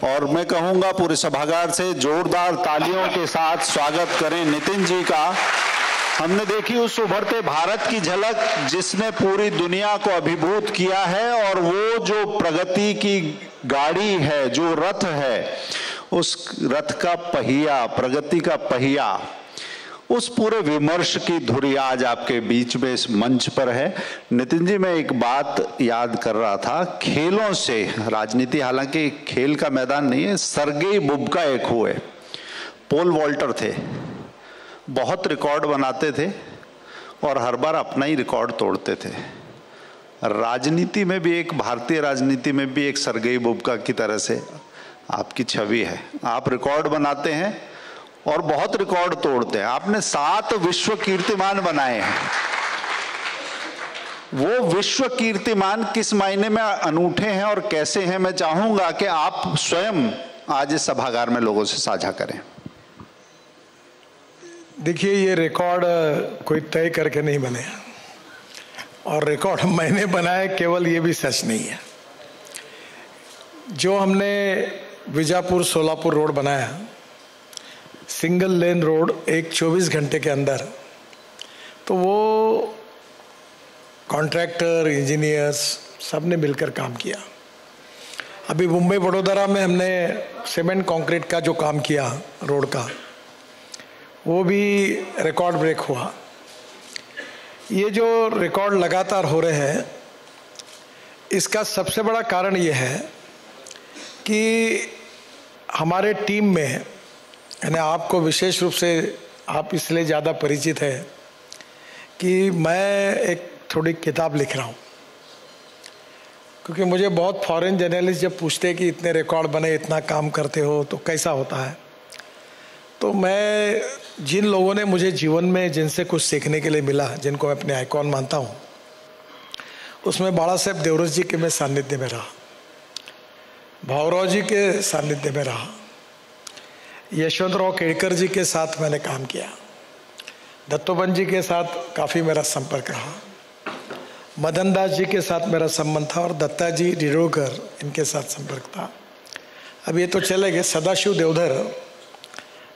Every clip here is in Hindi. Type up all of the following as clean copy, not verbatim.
और मैं कहूंगा पूरे सभागार से जोरदार तालियों के साथ स्वागत करें नितिन जी का। हमने देखी उस उभरते भारत की झलक जिसने पूरी दुनिया को अभिभूत किया है, और वो जो प्रगति की गाड़ी है, जो रथ है, उस रथ का पहिया, प्रगति का पहिया, उस पूरे विमर्श की धुरी आज आपके बीच में इस मंच पर है। नितिन जी, मैं एक बात याद कर रहा था, खेलों से राजनीति, हालांकि खेल का मैदान नहीं है, सर्गेई बुबका एक हुए, पोल वॉल्टर थे, बहुत रिकॉर्ड बनाते थे और हर बार अपना ही रिकॉर्ड तोड़ते थे। राजनीति में भी एक, भारतीय राजनीति में भी एक सर्गेई बुबका की तरह से आपकी छवि है। आप रिकॉर्ड बनाते हैं और बहुत रिकॉर्ड तोड़ते हैं। आपने 7 विश्व कीर्तिमान बनाए हैं। वो विश्व कीर्तिमान किस मायने में अनूठे हैं और कैसे हैं, मैं चाहूंगा कि आप स्वयं आज इस सभागार में लोगों से साझा करें। देखिए, ये रिकॉर्ड कोई तय करके नहीं बने, और रिकॉर्ड मैंने बनाया केवल, ये भी सच नहीं है। जो हमने विजापुर सोलापुर रोड बनाया, सिंगल लेन रोड, एक 24 घंटे के अंदर, तो वो कॉन्ट्रैक्टर, इंजीनियर्स सब ने मिलकर काम किया। अभी मुंबई वडोदरा में हमने सीमेंट कंक्रीट का जो काम किया रोड का, वो भी रिकॉर्ड ब्रेक हुआ। ये जो रिकॉर्ड लगातार हो रहे हैं, इसका सबसे बड़ा कारण ये है कि हमारे टीम में, यानी आपको विशेष रूप से, आप इसलिए ज़्यादा परिचित है कि मैं एक थोड़ी किताब लिख रहा हूँ, क्योंकि मुझे बहुत फॉरेन जर्नलिस्ट जब पूछते हैं कि इतने रिकॉर्ड बने, इतना काम करते हो तो कैसा होता है, तो मैं जिन लोगों ने मुझे जीवन में जिनसे कुछ सीखने के लिए मिला, जिनको मैं अपने आइकॉन मानता हूँ, उसमें बाला साहेब देवरस जी के मैं सानिध्य में रहा, भावराव जी के सानिध्य में रहा, यशवंतराव केड़कर जी के साथ मैंने काम किया, दत्तोपंत जी के साथ काफ़ी मेरा संपर्क रहा, मदन दास जी के साथ मेरा संबंध था, और दत्ता जी डिडोकर, इनके साथ संपर्क था। अब ये तो चले गए, सदाशिव देवधर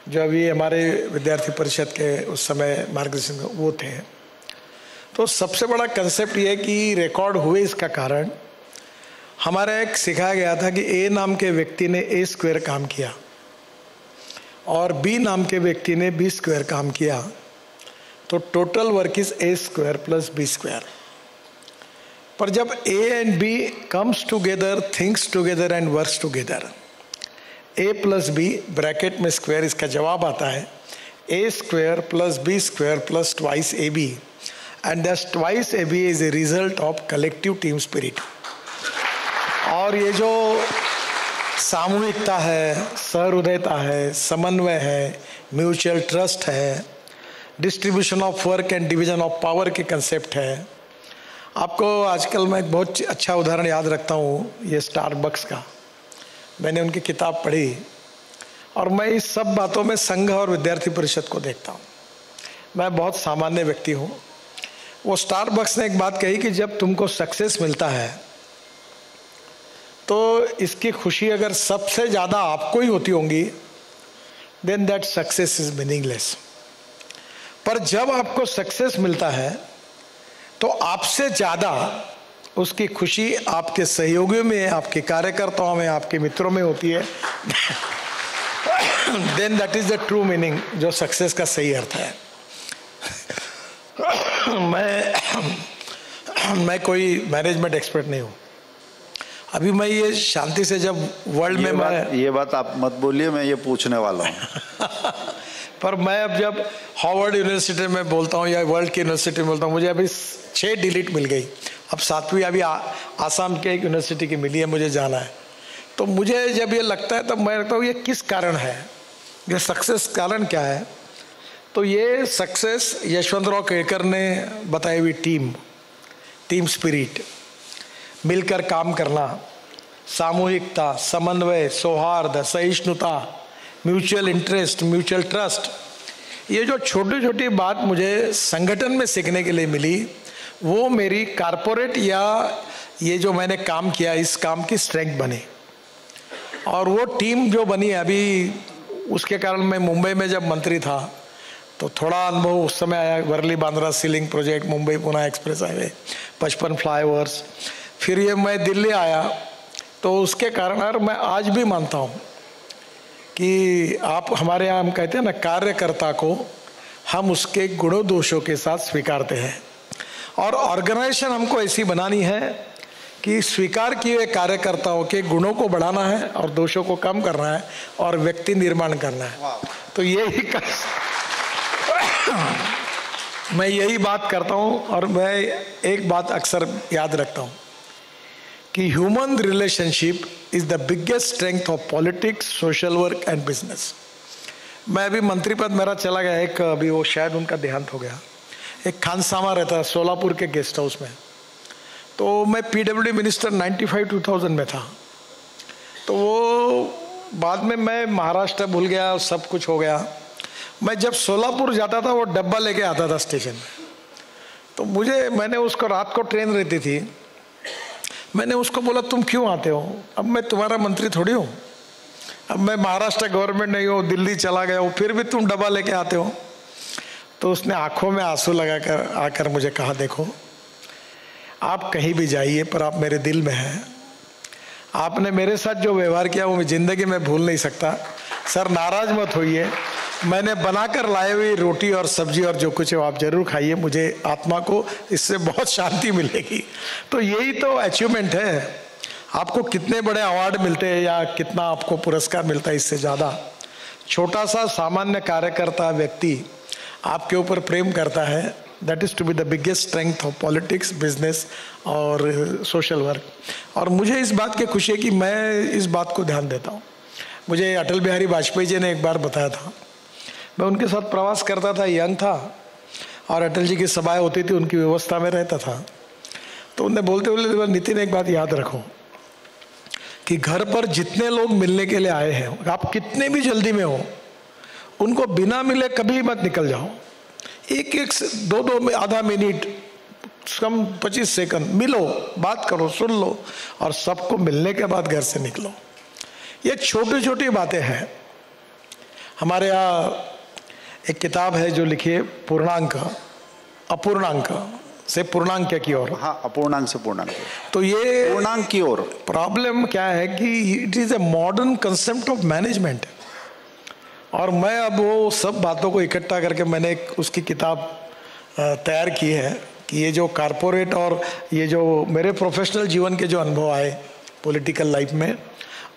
जो अभी हमारे विद्यार्थी परिषद के उस समय मार्गदर्शन वो थे। तो सबसे बड़ा कंसेप्ट ये है कि रिकॉर्ड हुए, इसका कारण हमारा एक सिखाया गया था कि ए नाम के व्यक्ति ने ए स्क्वायर काम किया और बी नाम के व्यक्ति ने बी स्क्वायर काम किया, तो total work is A square plus B square. पर जब A and B comes together, thinks together and works together, A plus B bracket में स्क्वायर, इसका जवाब आता है A square plus B square plus twice A B, and that's twice A B is a result of collective team spirit. और ये जो सामूहिकता है, सहृदयता है, समन्वय है, म्यूचुअल ट्रस्ट है, distribution of work and division of power के कंसेप्ट है। आपको आजकल मैं एक बहुत अच्छा उदाहरण याद रखता हूँ, ये स्टारबक्स का। मैंने उनकी किताब पढ़ी और मैं इस सब बातों में संघ और विद्यार्थी परिषद को देखता हूँ। मैं बहुत सामान्य व्यक्ति हूँ। वो स्टारबक्स ने एक बात कही कि जब तुमको सक्सेस मिलता है तो इसकी खुशी अगर सबसे ज़्यादा आपको ही होती होंगी, then that success is meaningless. पर जब आपको सक्सेस मिलता है तो आपसे ज़्यादा उसकी खुशी आपके सहयोगियों में, आपके कार्यकर्ताओं में, आपके मित्रों में होती है। Then that is the true meaning, जो सक्सेस का सही अर्थ है। मैं कोई मैनेजमेंट एक्सपर्ट नहीं हूँ। अभी मैं ये शांति से जब वर्ल्ड में ये बात आप मत बोलिए, मैं ये पूछने वाला हूँ। पर मैं अब जब हार्वर्ड यूनिवर्सिटी में बोलता हूँ या वर्ल्ड की यूनिवर्सिटी में बोलता हूँ, मुझे अभी 6 डिलीट मिल गई। अब 7वीं अभी आसाम के एक यूनिवर्सिटी की मिली है, मुझे जाना है। तो मुझे जब ये लगता है तब मैं लगता हूँ ये किस कारण है, ये सक्सेस कारण क्या है। तो ये सक्सेस यशवंतराव केड़कर ने बताई हुई टीम स्पिरिट, मिलकर काम करना, सामूहिकता, समन्वय, सौहार्द, सहिष्णुता, म्यूचुअल इंटरेस्ट, म्यूचुअल ट्रस्ट, ये जो छोटी छोटी बात मुझे संगठन में सीखने के लिए मिली, वो मेरी कारपोरेट या ये जो मैंने काम किया इस काम की स्ट्रेंथ बने। और वो टीम जो बनी है अभी, उसके कारण मैं मुंबई में जब मंत्री था तो थोड़ा अनुभव उस समय आया। Worli Bandra sea link project, Mumbai Pune express highway, 55 flyovers. फिर ये मैं दिल्ली आया तो उसके कारण, और मैं आज भी मानता हूँ कि आप हमारे यहाँ हम कहते हैं ना, कार्यकर्ता को हम उसके गुणों दोषों के साथ स्वीकारते हैं, और ऑर्गेनाइजेशन हमको ऐसी बनानी है कि स्वीकार किए हुए कार्यकर्ताओं के गुणों को बढ़ाना है और दोषों को कम करना है और व्यक्ति निर्माण करना है। तो यही मैं यही बात करता हूँ, और मैं एक बात अक्सर याद रखता हूँ कि human relationship is the biggest strength of politics, social work and business. मैं अभी मंत्री पद मेरा चला गया, एक अभी वो शायद उनका देहांत हो गया, एक खानसामा रहता है सोलापुर के गेस्ट हाउस में। तो मैं पीडब्ल्यूडी मिनिस्टर 95-2000 में था। तो वो बाद में मैं महाराष्ट्र भूल गया, सब कुछ हो गया। मैं जब सोलापुर जाता था वो डब्बा लेके आता था स्टेशन में। तो मैंने उसको, रात को ट्रेन रहती थी, मैंने उसको बोला तुम क्यों आते हो? अब मैं तुम्हारा मंत्री थोड़ी हूँ, अब मैं महाराष्ट्र गवर्नमेंट नहीं हूँ, दिल्ली चला गया हूँ, फिर भी तुम डब्बा लेके आते हो। तो उसने आंखों में आंसू लगाकर आकर मुझे कहा, देखो आप कहीं भी जाइए पर आप मेरे दिल में हैं। आपने मेरे साथ जो व्यवहार किया वो मैं ज़िंदगी में भूल नहीं सकता। सर नाराज मत होइए, मैंने बनाकर लाए हुई रोटी और सब्जी और जो कुछ है आप जरूर खाइए, मुझे आत्मा को इससे बहुत शांति मिलेगी। तो यही तो अचीवमेंट है। आपको कितने बड़े अवार्ड मिलते हैं या कितना आपको पुरस्कार मिलता है, इससे ज़्यादा छोटा सा सामान्य कार्यकर्ता व्यक्ति आपके ऊपर प्रेम करता है, that is to be the biggest strength of politics, business और सोशल वर्क। और मुझे इस बात की खुशी है कि मैं इस बात को ध्यान देता हूँ। मुझे अटल बिहारी वाजपेयी जी ने एक बार बताया था, मैं उनके साथ प्रवास करता था, यंग था, और अटल जी की सभाएं होती थी, उनकी व्यवस्था में रहता था। तो उन्हें बोलते बोले, नितिन एक बात याद रखो कि घर पर जितने लोग मिलने के लिए आए हैं, आप कितने भी जल्दी में हो, उनको बिना मिले कभी मत निकल जाओ। एक दो में आधा मिनट, कम 25 सेकंड मिलो, बात करो, सुन लो, और सबको मिलने के बाद घर से निकलो। ये छोटी छोटी बातें हैं। हमारे यहाँ एक किताब है जो लिखी है पूर्णांक अपूर्णांक से पूर्णांक की ओर। हाँ, अपूर्णांक से पूर्णांक। तो ये पूर्णांक की ओर प्रॉब्लम क्या है कि it is a modern concept of management. और मैं अब वो सब बातों को इकट्ठा करके मैंने उसकी किताब तैयार की है कि ये जो कारपोरेट और ये जो मेरे प्रोफेशनल जीवन के जो अनुभव आए पॉलिटिकल लाइफ में,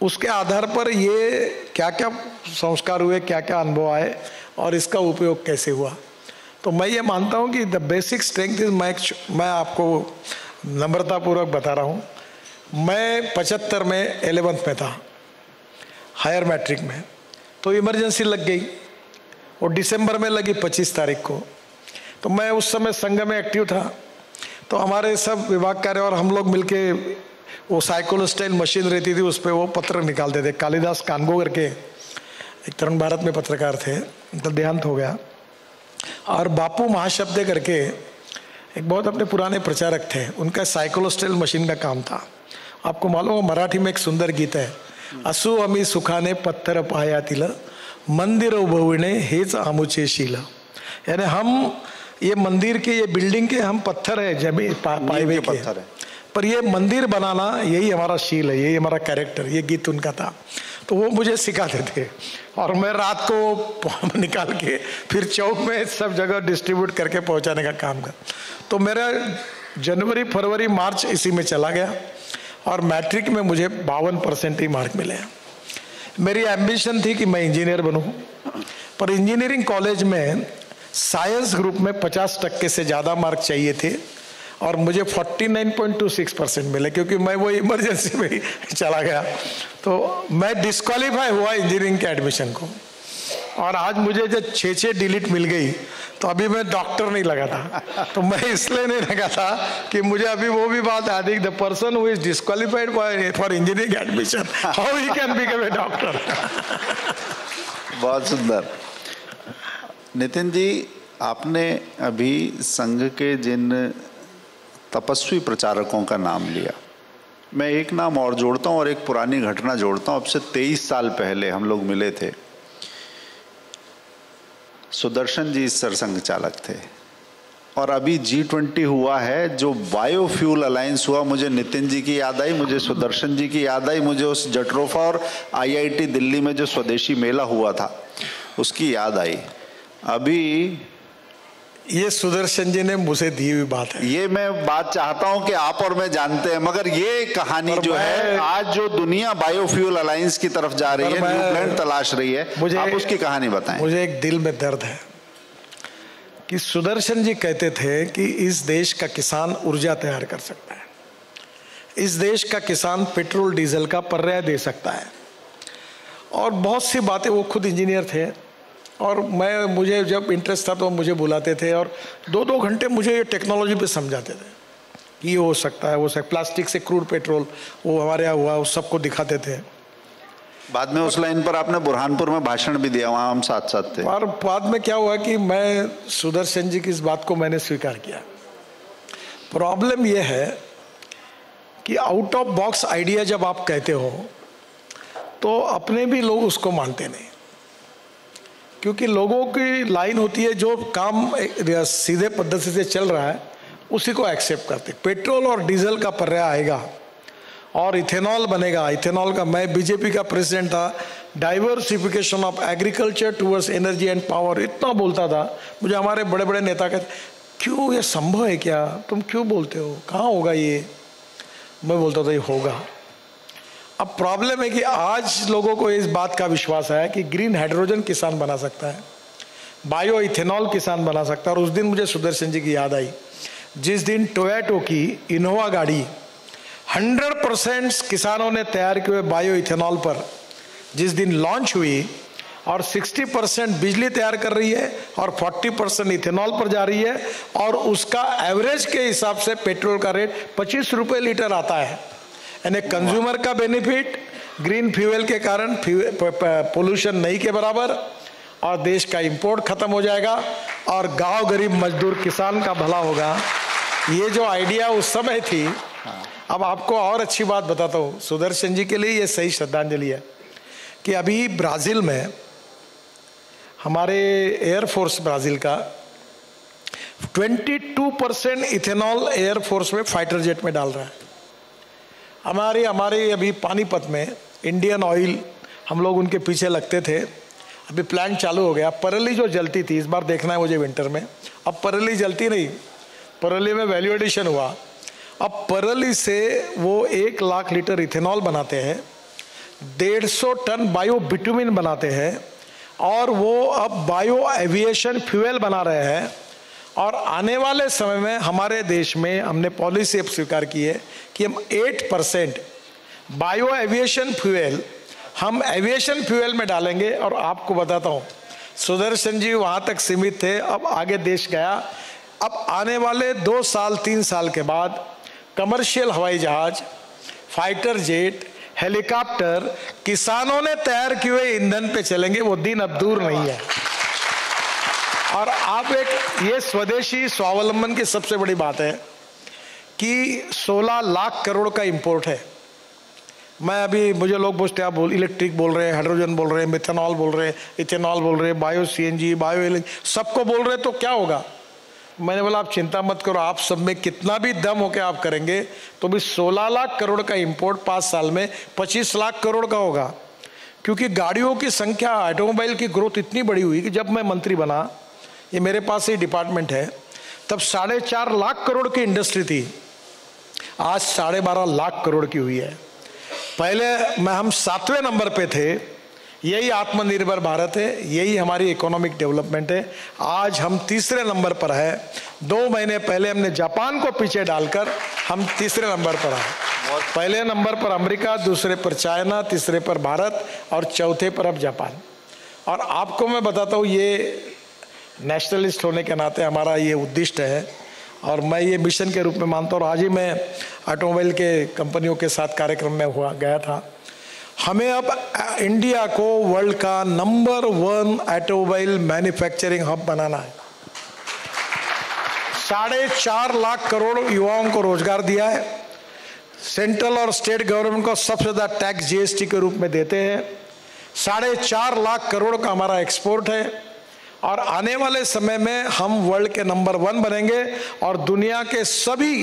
उसके आधार पर ये क्या क्या संस्कार हुए, क्या क्या अनुभव आए और इसका उपयोग कैसे हुआ। तो मैं ये मानता हूँ कि द बेसिक स्ट्रेंथ इज मैं आपको नम्रतापूर्वक बता रहा हूँ, मैं 75 में 11th में था, हायर मैट्रिक में। तो इमरजेंसी लग गई, और दिसंबर में लगी 25 तारीख को। तो मैं उस समय संघ में एक्टिव था। तो हमारे सब विभाग कार्य और हम लोग मिलके वो साइकोलोस्टाइल मशीन रहती थी, उस पर वो पत्र निकालते थे। कालिदास कानगो करके एक तरुण भारत में पत्रकार थे, उनका देहांत हो गया। और बापू महाशब्द करके एक बहुत अपने पुराने प्रचारक थे, उनका साइकोलोस्टाइल मशीन का काम था। आपको मालूम हो, मराठी में एक सुंदर गीत है, असू आम्ही सुखाने पत्थर पायातील मंदिर उभविणे हेच आमुचे शील। यानी हम ये मंदिर के, ये बिल्डिंग के हम पत्थर है, जमीन पाए के पत्थर है, पर ये मंदिर बनाना यही हमारा शील है, यही हमारा कैरेक्टर। ये गीत उनका था। तो वो मुझे सिखाते थे, और मैं रात को निकाल के फिर चौक में सब जगह डिस्ट्रीब्यूट करके पहुंचाने का काम कर। तो मेरा जनवरी फरवरी मार्च इसी में चला गया, और मैट्रिक में मुझे 52% ही मार्क मिले। मेरी एम्बिशन थी कि मैं इंजीनियर बनूं, पर इंजीनियरिंग कॉलेज में साइंस ग्रुप में 50% से ज़्यादा मार्क चाहिए थे, और मुझे 49.26% मिले, क्योंकि मैं वो इमरजेंसी में ही चला गया। तो मैं डिस्क्वालीफाई हुआ इंजीनियरिंग के एडमिशन को। और आज मुझे जब 6 डिलीट मिल गई, तो अभी मैं डॉक्टर नहीं लगा था। तो मैं इसलिए नहीं लगा था कि मुझे अभी वो भी बात आती, the person who is disqualified for engineering admission, how he can become a doctor. बहुत सुंदर। नितिन जी, आपने अभी संघ के जिन तपस्वी प्रचारकों का नाम लिया, मैं एक नाम और जोड़ता हूं और एक पुरानी घटना जोड़ता हूं। अब से 23 साल पहले हम लोग मिले थे। सुदर्शन जी सरसंघ चालक थे और अभी G20 हुआ है, जो बायोफ्यूल अलायंस हुआ, मुझे नितिन जी की याद आई, मुझे सुदर्शन जी की याद आई, मुझे उस जट्रोफा और IIT दिल्ली में जो स्वदेशी मेला हुआ था उसकी याद आई। अभी ये सुदर्शन जी ने मुझे दी हुई बात है। ये मैं बात चाहता हूं कि आप और मैं जानते हैं, मगर ये कहानी जो है, आज जो दुनिया बायोफ्यूल अलायंस की तरफ जा रही है, न्यू प्लांट तलाश रही है, आप उसकी कहानी बताएं। मुझे एक दिल में दर्द है कि सुदर्शन जी कहते थे कि इस देश का किसान ऊर्जा तैयार कर सकता है, इस देश का किसान पेट्रोल डीजल का पर्याय दे सकता है, और बहुत सी बातें। वो खुद इंजीनियर थे और मुझे जब इंटरेस्ट था तो मुझे बुलाते थे और 2-2 घंटे मुझे ये टेक्नोलॉजी पे समझाते थे कि ये हो सकता है, वो सकता, प्लास्टिक से क्रूड पेट्रोल वो हमारे यहाँ हुआ, उस सबको दिखाते थे। बाद में उस लाइन पर आपने बुरहानपुर में भाषण भी दिया, वहाँ हम साथ साथ थे। और बाद में क्या हुआ कि मैं सुदर्शन जी की इस बात को मैंने स्वीकार किया। प्रॉब्लम यह है कि आउट ऑफ बॉक्स आइडिया जब आप कहते हो तो अपने भी लोग उसको मानते नहीं, क्योंकि लोगों की लाइन होती है जो काम सीधे पद्धति से चल रहा है उसी को एक्सेप्ट करते। पेट्रोल और डीजल का पर्याय आएगा और इथेनॉल बनेगा। इथेनॉल का, मैं बीजेपी का प्रेसिडेंट था, diversification of agriculture towards energy and power, इतना बोलता था। मुझे हमारे बड़े बड़े नेता कहते, क्यों ये संभव है क्या, तुम क्यों बोलते हो, कहाँ होगा ये? मैं बोलता था ये होगा। अब प्रॉब्लम है कि आज लोगों को इस बात का विश्वास है कि ग्रीन हाइड्रोजन किसान बना सकता है, बायो इथेनॉल किसान बना सकता है। और उस दिन मुझे सुदर्शन जी की याद आई, जिस दिन टोयोटा की इनोवा गाड़ी 100% किसानों ने तैयार किए हुए बायो इथेनॉल पर जिस दिन लॉन्च हुई और 60% बिजली तैयार कर रही है और 40% इथेनॉल पर जा रही है, और उसका एवरेज के हिसाब से पेट्रोल का रेट 25 रुपये लीटर आता है। यानी कंज्यूमर का बेनिफिट, ग्रीन फ्यूल के कारण पोल्यूशन नहीं के बराबर, और देश का इंपोर्ट खत्म हो जाएगा और गांव गरीब मजदूर किसान का भला होगा। ये जो आइडिया उस समय थी। अब आपको और अच्छी बात बताता हूँ, सुदर्शन जी के लिए ये सही श्रद्धांजलि है कि अभी ब्राज़ील में हमारे एयरफोर्स ब्राज़ील का 22% इथेनॉल एयरफोर्स में फाइटर जेट में डाल रहा है। हमारे अभी पानीपत में इंडियन ऑयल, हम लोग उनके पीछे लगते थे, अभी प्लांट चालू हो गया। परेली जो जलती थी, इस बार देखना है मुझे विंटर में, अब परेली जलती नहीं, परेली में वैल्यू एडिशन हुआ। अब परेली से वो 1 लाख लीटर इथेनॉल बनाते हैं, 150 टन बायो बिटुमिन बनाते हैं, और वो अब बायो एविएशन फ्यूल बना रहे हैं। और आने वाले समय में हमारे देश में हमने पॉलिसी अब स्वीकार की है कि हम 8% बायो एविएशन फ्यूल हम एविएशन फ्यूल में डालेंगे। और आपको बताता हूँ, सुदर्शन जी वहाँ तक सीमित थे, अब आगे देश गया। अब आने वाले 2 साल 3 साल के बाद कमर्शियल हवाई जहाज, फाइटर जेट, हेलीकॉप्टर किसानों ने तैयार किए हुए ईंधन पे चलेंगे। वो दिन अब दूर नहीं है। और आप ये स्वदेशी स्वावलंबन की सबसे बड़ी बात है कि 16 लाख करोड़ का इंपोर्ट है। मैं अभी, मुझे लोग पूछते हैं आप इलेक्ट्रिक बोल रहे हैं, हाइड्रोजन बोल रहे हैं, मिथेनॉल बोल रहे हैं, इथेनॉल बोल रहे हैं, बायो CNG, बायो LNG, सबको बोल रहे हैं, तो क्या होगा? मैंने बोला आप चिंता मत करो, आप सब में कितना भी दम होकर आप करेंगे तो भी 16 लाख करोड़ का इंपोर्ट 5 साल में 25 लाख करोड़ का होगा। क्योंकि गाड़ियों की संख्या, ऑटोमोबाइल की ग्रोथ इतनी बड़ी हुई कि जब मैं मंत्री बना, ये मेरे पास ही डिपार्टमेंट है, तब 4.5 लाख करोड़ की इंडस्ट्री थी, आज 12.5 लाख करोड़ की हुई है। पहले हम 7वें नंबर पे थे। यही आत्मनिर्भर भारत है, यही हमारी इकोनॉमिक डेवलपमेंट है। आज हम 3रे नंबर पर है। 2 महीने पहले हमने जापान को पीछे डालकर हम 3रे नंबर पर आए। पहले नंबर पर अमेरिका, दूसरे पर चाइना, तीसरे पर भारत और चौथे पर अब जापान। और आपको मैं बताता हूँ, ये नेशनलिस्ट होने के नाते हमारा ये उद्दिष्ट है और मैं ये मिशन के रूप में मानता हूँ। आज ही मैं ऑटोमोबाइल के कंपनियों के साथ कार्यक्रम में गया था। हमें अब इंडिया को वर्ल्ड का नंबर 1 ऑटोमोबाइल मैन्युफैक्चरिंग हब बनाना है। 4.5 लाख करोड़ युवाओं को रोजगार दिया है। सेंट्रल और स्टेट गवर्नमेंट को सबसे ज़्यादा टैक्स जीएसटी के रूप में देते हैं। 4.5 लाख करोड़ का हमारा एक्सपोर्ट है और आने वाले समय में हम वर्ल्ड के नंबर 1 बनेंगे और दुनिया के सभी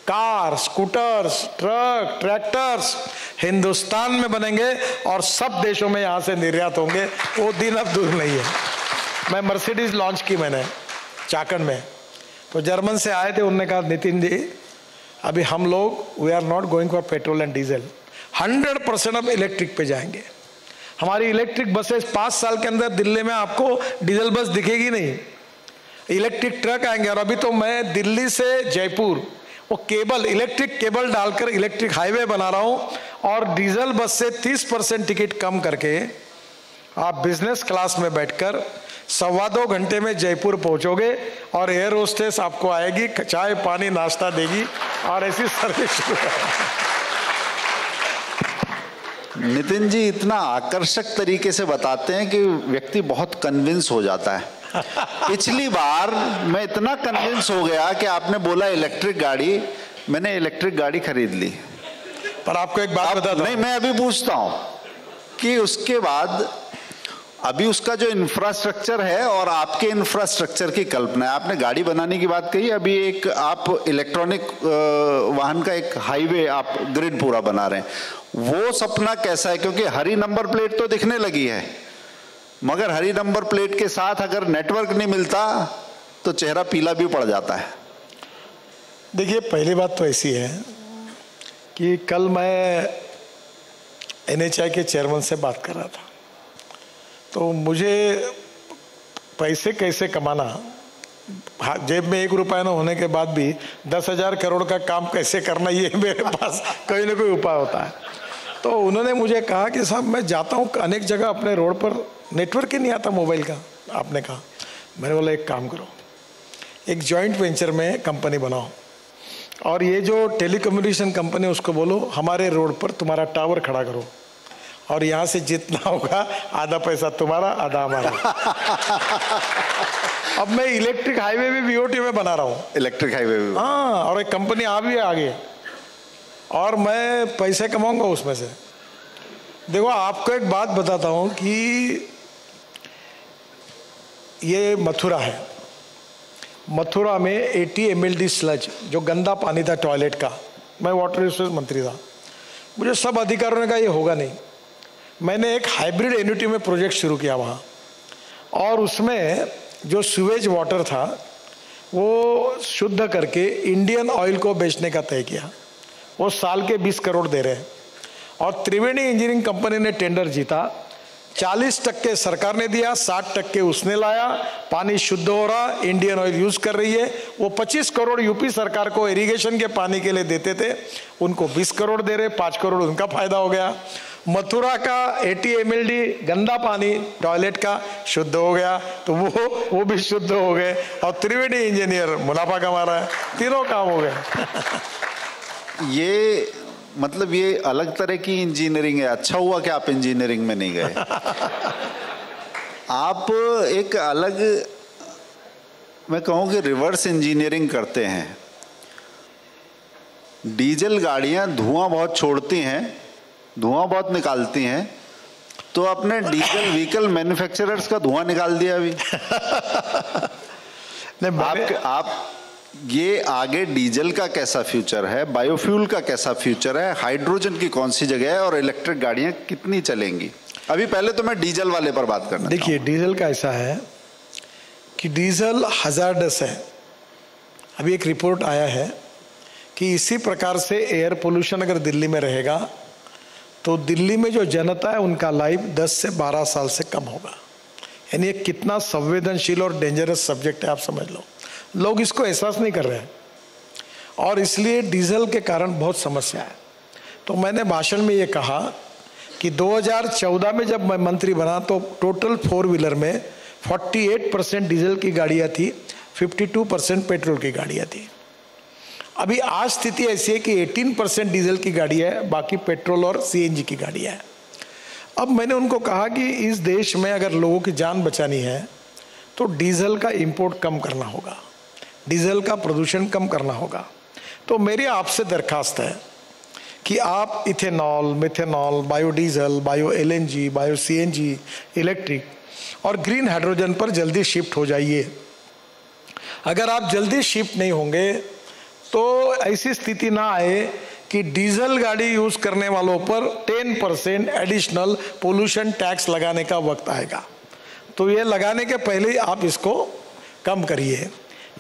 car, scooters, truck, tractors Hindustan में बनेंगे और सब देशों में यहाँ से निर्यात होंगे। वो दिन अब दूर नहीं है। मैं मर्सिडीज लॉन्च की मैंने चाकंड में, तो जर्मन से आए थे, उन्होंने कहा नितिन जी अभी हम लोग we are not going for petrol and diesel, 100% अब इलेक्ट्रिक पे जाएंगे। हमारी इलेक्ट्रिक बसेस 5 साल के अंदर दिल्ली में आपको डीजल बस दिखेगी नहीं, इलेक्ट्रिक ट्रक आएंगे। और अभी तो मैं दिल्ली से जयपुर वो केबल, इलेक्ट्रिक केबल डालकर इलेक्ट्रिक हाईवे बना रहा हूं और डीजल बस से 30% टिकट कम करके आप बिजनेस क्लास में बैठकर 1.25 घंटे में जयपुर पहुंचोगे और एयर होस्टेस आपको आएगी, चाय पानी नाश्ता देगी और ऐसी सर्विस शुरू नितिन जी इतना आकर्षक तरीके से बताते हैं कि व्यक्ति बहुत कन्विंस हो जाता है। पिछली बार मैं इतना कन्विंस हो गया कि आपने बोला इलेक्ट्रिक गाड़ी, मैंने इलेक्ट्रिक गाड़ी खरीद ली। पर आपको एक बात बता दूं, नहीं, मैं अभी पूछता हूं कि उसके बाद अभी उसका जो इंफ्रास्ट्रक्चर है और आपके इंफ्रास्ट्रक्चर की कल्पना है, आपने गाड़ी बनाने की बात कही, अभी एक आप इलेक्ट्रॉनिक वाहन का एक हाईवे आप ग्रिड पूरा बना रहे हैं, वो सपना कैसा है? क्योंकि हरी नंबर प्लेट तो दिखने लगी है, मगर हरी नंबर प्लेट के साथ अगर नेटवर्क नहीं मिलता तो चेहरा पीला भी पड़ जाता है। देखिए पहली बात तो ऐसी है कि कल मैं NHAI के चेयरमैन से बात कर रहा था, तो मुझे पैसे कैसे कमाना, जेब में 1 रुपया न होने के बाद भी 10,000 करोड़ का काम कैसे करना, ये मेरे पास कोई ना कोई उपाय होता है। तो उन्होंने मुझे कहा कि साहब मैं जाता हूँ अनेक जगह, अपने रोड पर नेटवर्क ही नहीं आता मोबाइल का। आपने कहा, मैंने बोला एक काम करो, एक जॉइंट वेंचर में कंपनी बनाओ और ये जो टेलीकम्युनिकेशन कंपनी उसको बोलो हमारे रोड पर तुम्हारा टावर खड़ा करो और यहाँ से जितना होगा आधा पैसा तुम्हारा आधा हमारा। अब मैं इलेक्ट्रिक हाईवे भी BOT में बना रहा हूँ, इलेक्ट्रिक हाईवे भी। हाँ, और एक कंपनी आ भी है आगे और मैं पैसे कमाऊंगा उसमें से। देखो आपको एक बात बताता हूँ कि ये मथुरा है, मथुरा में 80 mld स्लज, जो गंदा पानी था टॉयलेट का, मैं वाटर रिसोर्स मंत्री था, मुझे सब अधिकारियों ने कहा ये होगा नहीं। मैंने एक हाइब्रिड एन्युटी में प्रोजेक्ट शुरू किया वहाँ और उसमें जो सीवेज वाटर था वो शुद्ध करके इंडियन ऑयल को बेचने का तय किया। वो साल के 20 करोड़ दे रहे हैं और त्रिवेणी इंजीनियरिंग कंपनी ने टेंडर जीता। 40% सरकार ने दिया, 60% उसने लाया, पानी शुद्ध हो रहा, इंडियन ऑयल यूज कर रही है। वो 25 करोड़ यूपी सरकार को इरिगेशन के पानी के लिए देते थे, उनको 20 करोड़ दे रहे, 5 करोड़ उनका फायदा हो गया। मथुरा का 80 mld गंदा पानी टॉयलेट का शुद्ध हो गया, तो वो भी शुद्ध हो गए और त्रिवेणी इंजीनियर मुनाफा कमा रहा है, तीनों काम हो गए। ये मतलब ये अलग तरह की इंजीनियरिंग है। अच्छा हुआ कि आप इंजीनियरिंग में नहीं गए। आप एक अलग, मैं कहूँ कि रिवर्स इंजीनियरिंग करते हैं। डीजल गाड़ियाँ धुआं बहुत छोड़ती हैं, धुआं बहुत निकालती हैं, तो अपने डीजल व्हीकल मैन्युफैक्चरर्स का धुआं निकाल दिया अभी। आप ये आगे डीजल का कैसा फ्यूचर है, बायोफ्यूल का कैसा फ्यूचर है, हाइड्रोजन की कौन सी जगह है और इलेक्ट्रिक गाड़ियां कितनी चलेंगी? अभी पहले तो मैं डीजल वाले पर बात करना। देखिए डीजल का ऐसा है कि डीजल हजार्डस है। अभी एक रिपोर्ट आया है कि इसी प्रकार से एयर पोल्यूशन अगर दिल्ली में रहेगा तो दिल्ली में जो जनता है उनका लाइफ 10 से 12 साल से कम होगा। यानी ये कितना संवेदनशील और डेंजरस सब्जेक्ट है आप समझ लो। लोग इसको एहसास नहीं कर रहे हैं और इसलिए डीजल के कारण बहुत समस्या है। तो मैंने भाषण में ये कहा कि 2014 में जब मैं मंत्री बना तो टोटल 4 व्हीलर में 48% डीजल की गाड़ियाँ थी, 52% पेट्रोल की गाड़ियाँ थी। अभी आज स्थिति ऐसी है कि 18% डीजल की गाड़ी है, बाकी पेट्रोल और CNG की गाड़ी है। अब मैंने उनको कहा कि इस देश में अगर लोगों की जान बचानी है तो डीजल का इंपोर्ट कम करना होगा, डीजल का प्रदूषण कम करना होगा। तो मेरी आपसे दरखास्त है कि आप ethanol, methanol, biodiesel, bio LNG, bio CNG, electric और ग्रीन हाइड्रोजन पर जल्दी शिफ्ट हो जाइए। अगर आप जल्दी शिफ्ट नहीं होंगे तो ऐसी स्थिति ना आए कि डीजल गाड़ी यूज करने वालों पर 10% एडिशनल पोल्यूशन टैक्स लगाने का वक्त आएगा। तो ये लगाने के पहले ही आप इसको कम करिए।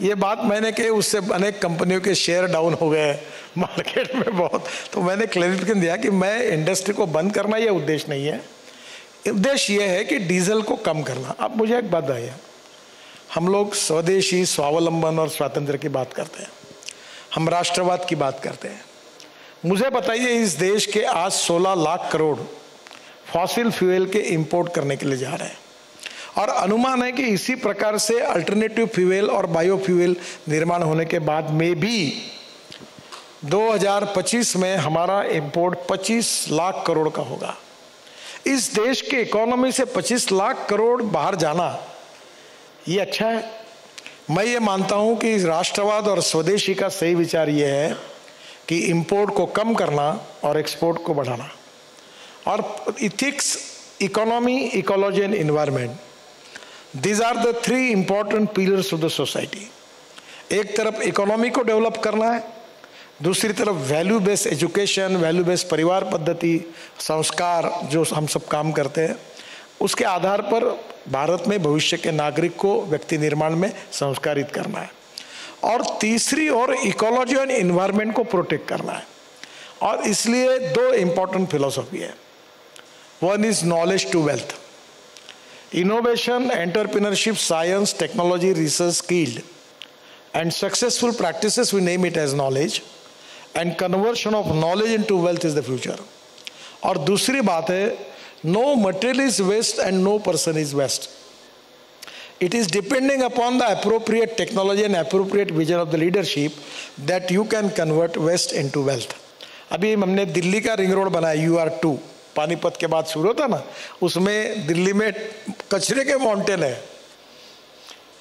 ये बात मैंने कही, उससे अनेक कंपनियों के शेयर डाउन हो गए मार्केट में बहुत। तो मैंने क्लैरिफिकेशन दिया कि मैं इंडस्ट्री को बंद करना ये उद्देश्य नहीं है, उद्देश्य ये है कि डीजल को कम करना। अब मुझे एक बात आई है, हम लोग स्वदेशी, स्वावलंबन और स्वातंत्र्य की बात करते हैं, हम राष्ट्रवाद की बात करते हैं। मुझे बताइए, इस देश के आज 16 लाख करोड़ फॉसिल फ्यूल के इंपोर्ट करने के लिए जा रहे हैं और अनुमान है कि इसी प्रकार से अल्टरनेटिव फ्यूल और बायोफ्यूल निर्माण होने के बाद में भी 2025 में हमारा इंपोर्ट 25 लाख करोड़ का होगा। इस देश के इकोनॉमी से 25 लाख करोड़ बाहर जाना ये अच्छा है। मैं ये मानता हूं कि राष्ट्रवाद और स्वदेशी का सही विचार ये है कि इंपोर्ट को कम करना और एक्सपोर्ट को बढ़ाना। और ethics, economy, ecology and environment, these are the 3 important pillars of the society. एक तरफ इकोनॉमी को डेवलप करना है, दूसरी तरफ value based education, value based परिवार पद्धति, संस्कार जो हम सब काम करते हैं, उसके आधार पर भारत में भविष्य के नागरिक को व्यक्ति निर्माण में संस्कारित करना है। और तीसरी ओर इकोलॉजी और एनवायरनमेंट को प्रोटेक्ट करना है। और इसलिए 2 इंपॉर्टेंट फिलोसॉफी है। One is knowledge to wealth, innovation, entrepreneurship, science, technology, research, skilled and successful practices, we name it as knowledge, and conversion of knowledge into wealth is the future. और दूसरी बात है, no material is waste and no person is waste. It is depending upon the appropriate technology and appropriate vision of the leadership that you can convert waste into wealth. अभी हमने दिल्ली का रिंग रोड बनाया UR2, पानीपत के बाद शुरू होता ना, उसमें दिल्ली में कचरे के माउंटेन है।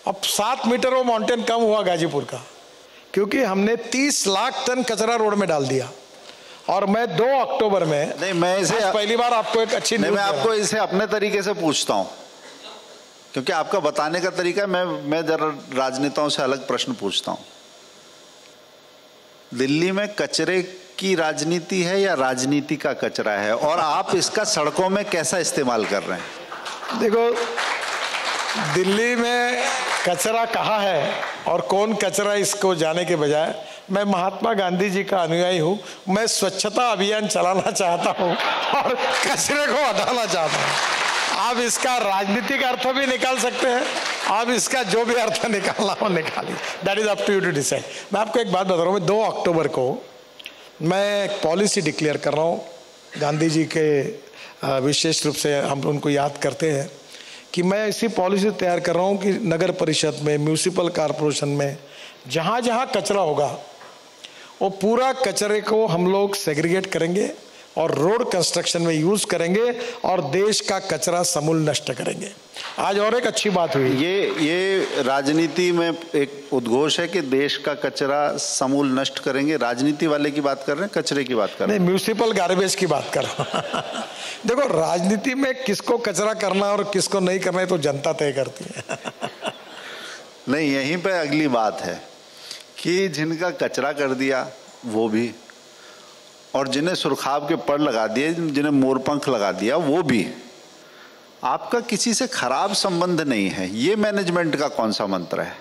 अब 7 मीटर वो माउंटेन कम हुआ गाजीपुर का, क्योंकि हमने 30 लाख टन कचरा रोड में डाल दिया। और मैं 2 अक्टूबर में, नहीं, मैं इसे पहली बार आपको एक अच्छी नहीं, मैं आपको इसे अपने तरीके से पूछता हूँ, क्योंकि आपका बताने का तरीका है। मैं जरा राजनेताओं से अलग प्रश्न पूछता हूं। दिल्ली में कचरे की राजनीति है या राजनीति का कचरा है, और आप इसका सड़कों में कैसा इस्तेमाल कर रहे हैं? देखो, दिल्ली में कचरा कहाँ है और कौन कचरा, इसको जाने के बजाय मैं महात्मा गांधी जी का अनुयायी हूँ। मैं स्वच्छता अभियान चलाना चाहता हूँ और कचरे को हटाना चाहता हूँ। आप इसका राजनीतिक अर्थ भी निकाल सकते हैं, आप इसका जो भी अर्थ निकालना हो निकालिए, that is up to you to decide. मैं आपको एक बात बता रहा हूँ, 2 अक्टूबर को मैं एक पॉलिसी डिक्लेयर कर रहा हूँ। गांधी जी के विशेष रूप से हम उनको याद करते हैं कि मैं ऐसी पॉलिसी तैयार कर रहा हूँ कि नगर परिषद में, म्यूनिसिपल कॉरपोरेशन में जहाँ जहाँ कचरा होगा वो पूरा कचरे को हम लोग सेग्रीगेट करेंगे और रोड कंस्ट्रक्शन में यूज करेंगे और देश का कचरा समूल नष्ट करेंगे। आज और एक अच्छी बात हुई, ये राजनीति में एक उद्घोष है कि देश का कचरा समूल नष्ट करेंगे। राजनीति वाले की बात कर रहे हैं, कचरे की बात कर रहे हैं? नहीं, म्यूनिसिपल गार्बेज की बात कर रहा हूं। देखो, राजनीति में किसको कचरा करना और किसको नहीं करना है तो जनता तय करती है। नहीं, यहीं पे अगली बात है कि जिनका कचरा कर दिया वो भी, और जिन्हें सुरखाब के पड़ लगा दिए, जिन्हें मोरपंख लगा दिया वो भी। आपका किसी से खराब संबंध नहीं है, ये मैनेजमेंट का कौन सा मंत्र है?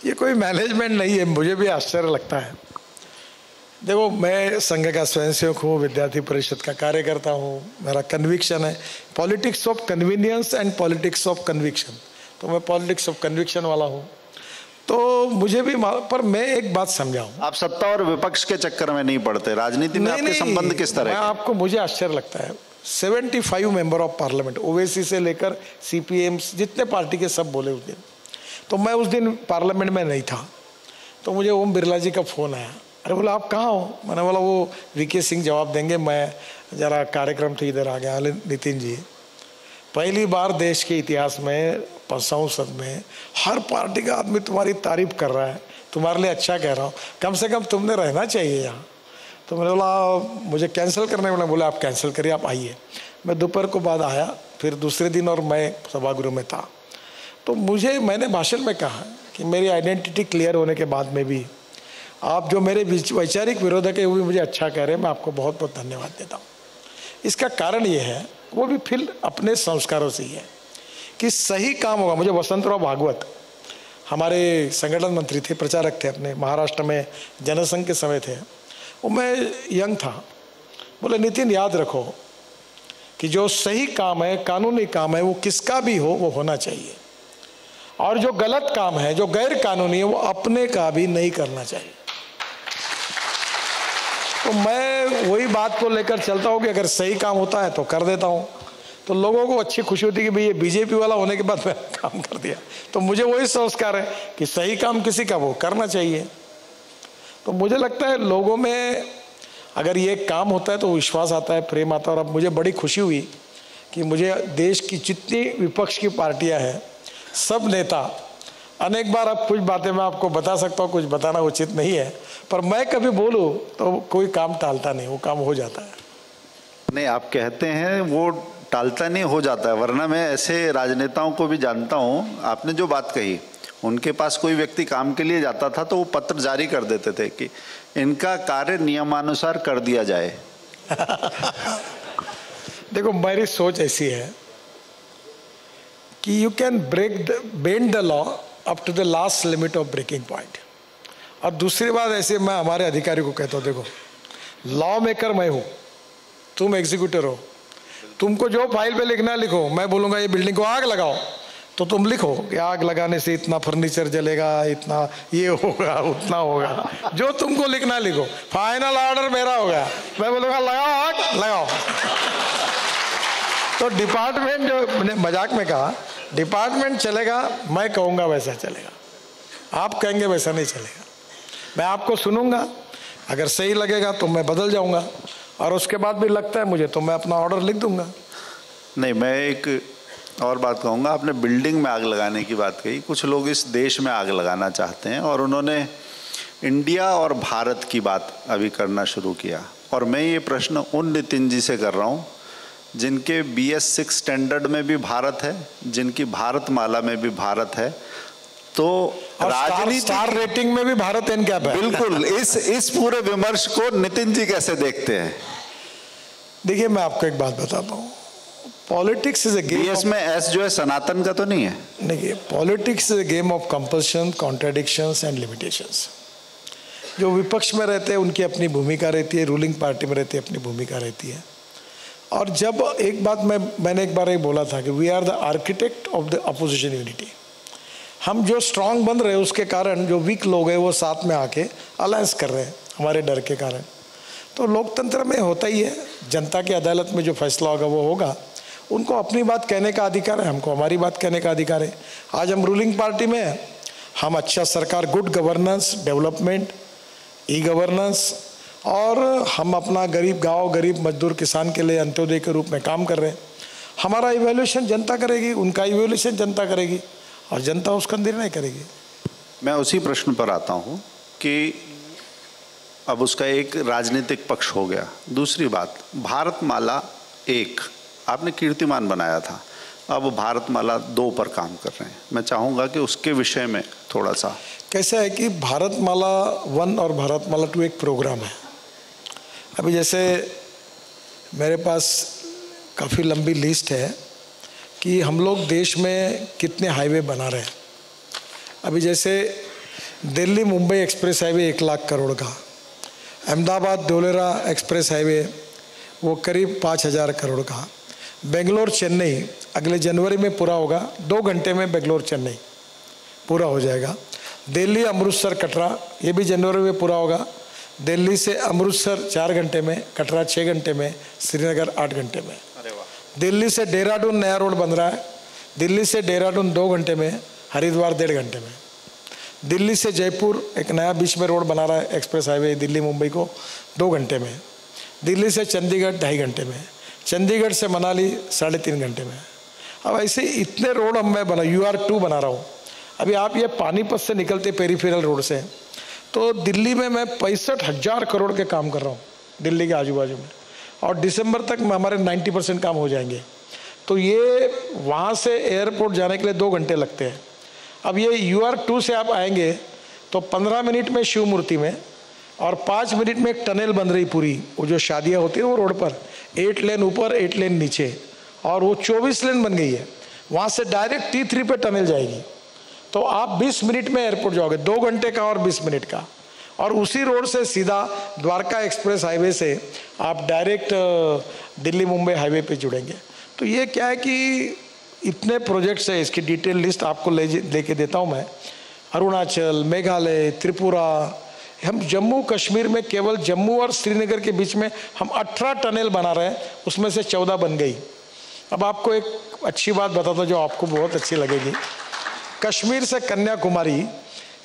ये कोई मैनेजमेंट नहीं है, मुझे भी आश्चर्य लगता है। देखो, मैं संघ का स्वयंसेवक हूँ, विद्यार्थी परिषद का कार्यकर्ता हूँ। मेरा कन्विक्शन है politics of convenience and politics of conviction, तो मैं पॉलिटिक्स ऑफ कन्विक्शन वाला हूँ। तो मुझे भी, पर मैं एक बात समझाऊं, आप सत्ता और विपक्ष के चक्कर में नहीं पड़ते, राजनीति में आपके संबंध किस तरह? आपको, मुझे आश्चर्य लगता है, 75 मेंबर ऑफ पार्लियामेंट, ओवैसी से लेकर CPM, जितने पार्टी के सब बोले उस दिन। तो मैं उस दिन पार्लियामेंट में नहीं था, तो मुझे ओम बिरला जी का फोन आया। अरे बोला, आप कहाँ हो? मैंने बोला वो VK सिंह जवाब देंगे, मैं जरा कार्यक्रम थे इधर आ गया। नितिन जी, पहली बार देश के इतिहास में संसद में हर पार्टी का आदमी तुम्हारी तारीफ कर रहा है, तुम्हारे लिए अच्छा कह रहा हूँ, कम से कम तुमने रहना चाहिए यहाँ। तो मैंने बोला मुझे कैंसिल करने वाला, बोले आप कैंसिल करिए, आप आइए। मैं दोपहर को बाद आया, फिर दूसरे दिन और मैं सभागृह में था। तो मैंने भाषण में कहा कि मेरी आइडेंटिटी क्लियर होने के बाद में भी आप जो मेरे वैचारिक विरोधक है वो भी मुझे अच्छा कह रहे हैं, मैं आपको बहुत बहुत धन्यवाद देता हूँ। इसका कारण ये है, वो भी फिर अपने संस्कारों से ही है कि सही काम होगा। मुझे वसंतराव भागवत हमारे संगठन मंत्री थे, प्रचारक थे, अपने महाराष्ट्र में जनसंघ के समय थे, वो मैं यंग था। बोले नितिन याद रखो कि जो सही काम है, कानूनी काम है, वो किसका भी हो वो होना चाहिए, और जो गलत काम है, जो गैर कानूनी है, वो अपने का भी नहीं करना चाहिए। तो मैं वही बात को लेकर चलता हूँ कि अगर सही काम होता है तो कर देता हूँ। तो लोगों को अच्छी खुशी होती है कि भाई ये बीजेपी वाला होने के बाद मैंने काम कर दिया। तो मुझे वही संस्कार है कि सही काम किसी का वो करना चाहिए। तो मुझे लगता है लोगों में अगर ये काम होता है तो विश्वास आता है, प्रेम आता है। और अब मुझे बड़ी खुशी हुई कि मुझे देश की जितनी विपक्ष की पार्टियां हैं, सब नेता, अनेक बार अब कुछ बातें मैं आपको बता सकता हूँ, कुछ बताना उचित नहीं है, पर मैं कभी बोलूँ तो कोई काम टालता नहीं, वो काम हो जाता है। नहीं, आप कहते हैं वो टालता नहीं, हो जाता है। वरना मैं ऐसे राजनेताओं को भी जानता हूँ, आपने जो बात कही, उनके पास कोई व्यक्ति काम के लिए जाता था तो वो पत्र जारी कर देते थे कि इनका कार्य नियमानुसार कर दिया जाए। देखो मेरी सोच ऐसी है कि you can bend the law up to the last limit of breaking point. और दूसरी बात ऐसे मैं हमारे अधिकारी को कहता हूँ, देखो लॉ मेकर मैं हूँ, तुम एग्जीक्यूटर हो, तुमको जो फाइल पे लिखना लिखो। मैं बोलूँगा ये बिल्डिंग को आग लगाओ तो तुम लिखो कि आग लगाने से इतना फर्नीचर जलेगा, इतना ये होगा, उतना होगा, जो तुमको लिखना लिखो। फाइनल ऑर्डर मेरा होगा, मैं बोलूँगा लगाओ आग लगाओ। तो डिपार्टमेंट, जो मैंने मजाक में कहा, डिपार्टमेंट चलेगा, मैं कहूँगा वैसा चलेगा, आप कहेंगे वैसा नहीं चलेगा। मैं आपको सुनूंगा, अगर सही लगेगा तो मैं बदल जाऊंगा, और उसके बाद भी लगता है मुझे तो मैं अपना ऑर्डर लिख दूंगा। नहीं, मैं एक और बात कहूँगा। आपने बिल्डिंग में आग लगाने की बात कही। कुछ लोग इस देश में आग लगाना चाहते हैं और उन्होंने इंडिया और भारत की बात अभी करना शुरू किया। और मैं ये प्रश्न उन नितिन जी से कर रहा हूँ जिनके BS6 स्टैंडर्ड में भी भारत है, जिनकी भारत माला में भी भारत है, तो राजनीति स्टार रेटिंग में भी भारत एनकैप है। बिल्कुल। इस पूरे विमर्श को नितिन जी कैसे देखते हैं? देखिए मैं आपको एक बात बताता हूँ, politics is a game. BS में S जो है सनातन का तो नहीं है? नहीं, politics is a game of compulsion, contradictions and limitations. जो विपक्ष में रहते हैं उनकी अपनी भूमिका रहती है, रूलिंग पार्टी में रहती है अपनी भूमिका रहती है। और जब एक बात मैंने एक बार ये बोला था कि we are the architect of the opposition unity. हम जो स्ट्रांग बन रहे हैं उसके कारण जो वीक लोग हैं वो साथ में आके अलायंस कर रहे हैं हमारे डर के कारण। तो लोकतंत्र में होता ही है, जनता की अदालत में जो फैसला होगा वो होगा। उनको अपनी बात कहने का अधिकार है, हमको हमारी बात कहने का अधिकार है। आज हम रूलिंग पार्टी में हैं, हम अच्छा सरकार, good governance, development, e governance, और हम अपना गरीब गांव, गरीब मजदूर, किसान के लिए अंत्योदय के रूप में काम कर रहे हैं। हमारा इवैल्यूएशन जनता करेगी, उनका इवैल्यूएशन जनता करेगी, और जनता उसका निर्णय करेगी। मैं उसी प्रश्न पर आता हूँ कि अब उसका एक राजनीतिक पक्ष हो गया। दूसरी बात, भारतमाला 1 आपने कीर्तिमान बनाया था, अब भारतमाला 2 पर काम कर रहे हैं। मैं चाहूँगा कि उसके विषय में थोड़ा सा। कैसा है कि भारतमाला 1 और भारतमाला 2 एक प्रोग्राम है। अभी जैसे मेरे पास काफ़ी लंबी लिस्ट है कि हम लोग देश में कितने हाईवे बना रहे हैं। अभी जैसे दिल्ली मुंबई एक्सप्रेस हाईवे 1 लाख करोड़ का, अहमदाबाद धोलेरा एक्सप्रेस हाईवे वो करीब 5,000 करोड़ का, बेंगलोर चेन्नई अगले जनवरी में पूरा होगा, 2 घंटे में बेंगलोर चेन्नई पूरा हो जाएगा। दिल्ली अमृतसर कटरा ये भी जनवरी में पूरा होगा। दिल्ली से अमृतसर 4 घंटे में, कटरा 6 घंटे में, श्रीनगर 8 घंटे में। दिल्ली से देहरादून नया रोड बन रहा है, दिल्ली से देहरादून 2 घंटे में, हरिद्वार 1.5 घंटे में। दिल्ली से जयपुर एक नया बीच में रोड बना रहा है, एक्सप्रेस हाईवे दिल्ली मुंबई को 2 घंटे में। दिल्ली से चंडीगढ़ 2.5 घंटे में, चंडीगढ़ से मनाली 3.5 घंटे में। अब ऐसे इतने रोड हम मैं UR2 बना रहा हूँ। अभी आप ये पानीपत से निकलते पेरीफेरल रोड से, तो दिल्ली में मैं 65,000 करोड़ के काम कर रहा हूँ। दिल्ली के आजू बाजू में, और दिसंबर तक में हमारे 90% काम हो जाएंगे। तो ये वहाँ से एयरपोर्ट जाने के लिए 2 घंटे लगते हैं। अब ये UR2 से आप आएंगे तो 15 मिनट में शिव मूर्ति में, और 5 मिनट में एक टनल बन रही पूरी, वो जो शादियाँ होती है वो रोड पर 8 लेन ऊपर 8 लेन नीचे, और वो 24 लेन बन गई है। वहाँ से डायरेक्ट T3 पे टनल जाएगी, तो आप 20 मिनट में एयरपोर्ट जाओगे, 2 घंटे का और 20 मिनट का। और उसी रोड से सीधा द्वारका एक्सप्रेस हाईवे से आप डायरेक्ट दिल्ली मुंबई हाईवे पे जुड़ेंगे। तो ये क्या है कि इतने प्रोजेक्ट्स है, इसकी डिटेल लिस्ट आपको लेके देता हूँ मैं। अरुणाचल, मेघालय, त्रिपुरा, हम जम्मू कश्मीर में केवल जम्मू और श्रीनगर के बीच में हम 18 टनल बना रहे हैं, उसमें से 14 बन गई। अब आपको एक अच्छी बात बताता हूँ जो आपको बहुत अच्छी लगेगी। कश्मीर से कन्याकुमारी,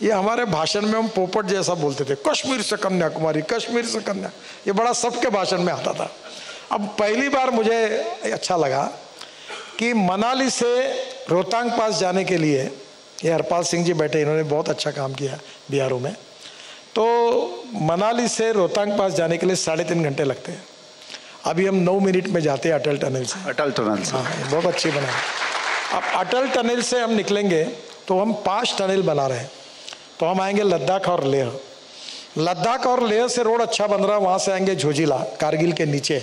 ये हमारे भाषण में हम पोपट जैसा बोलते थे, कश्मीर से कन्याकुमारी, कश्मीर से कन्या, ये बड़ा सबके भाषण में आता था। अब पहली बार मुझे अच्छा लगा कि मनाली से रोहतांग पास जाने के लिए, ये हरपाल सिंह जी बैठे, इन्होंने बहुत अच्छा काम किया BRO में। तो मनाली से रोहतांग पास जाने के लिए 3.5 घंटे लगते हैं। अभी हम 9 मिनट में जाते हैं अटल टनल से। अटल टनल से, हाँ, बहुत अच्छी बना है। अब अटल टनल से हम निकलेंगे तो हम 5 टनल बना रहे हैं, तो हम आएंगे लद्दाख और लेह। लद्दाख और लेह से रोड अच्छा बन रहा है, वहाँ से आएंगे झोजिला, कारगिल के नीचे।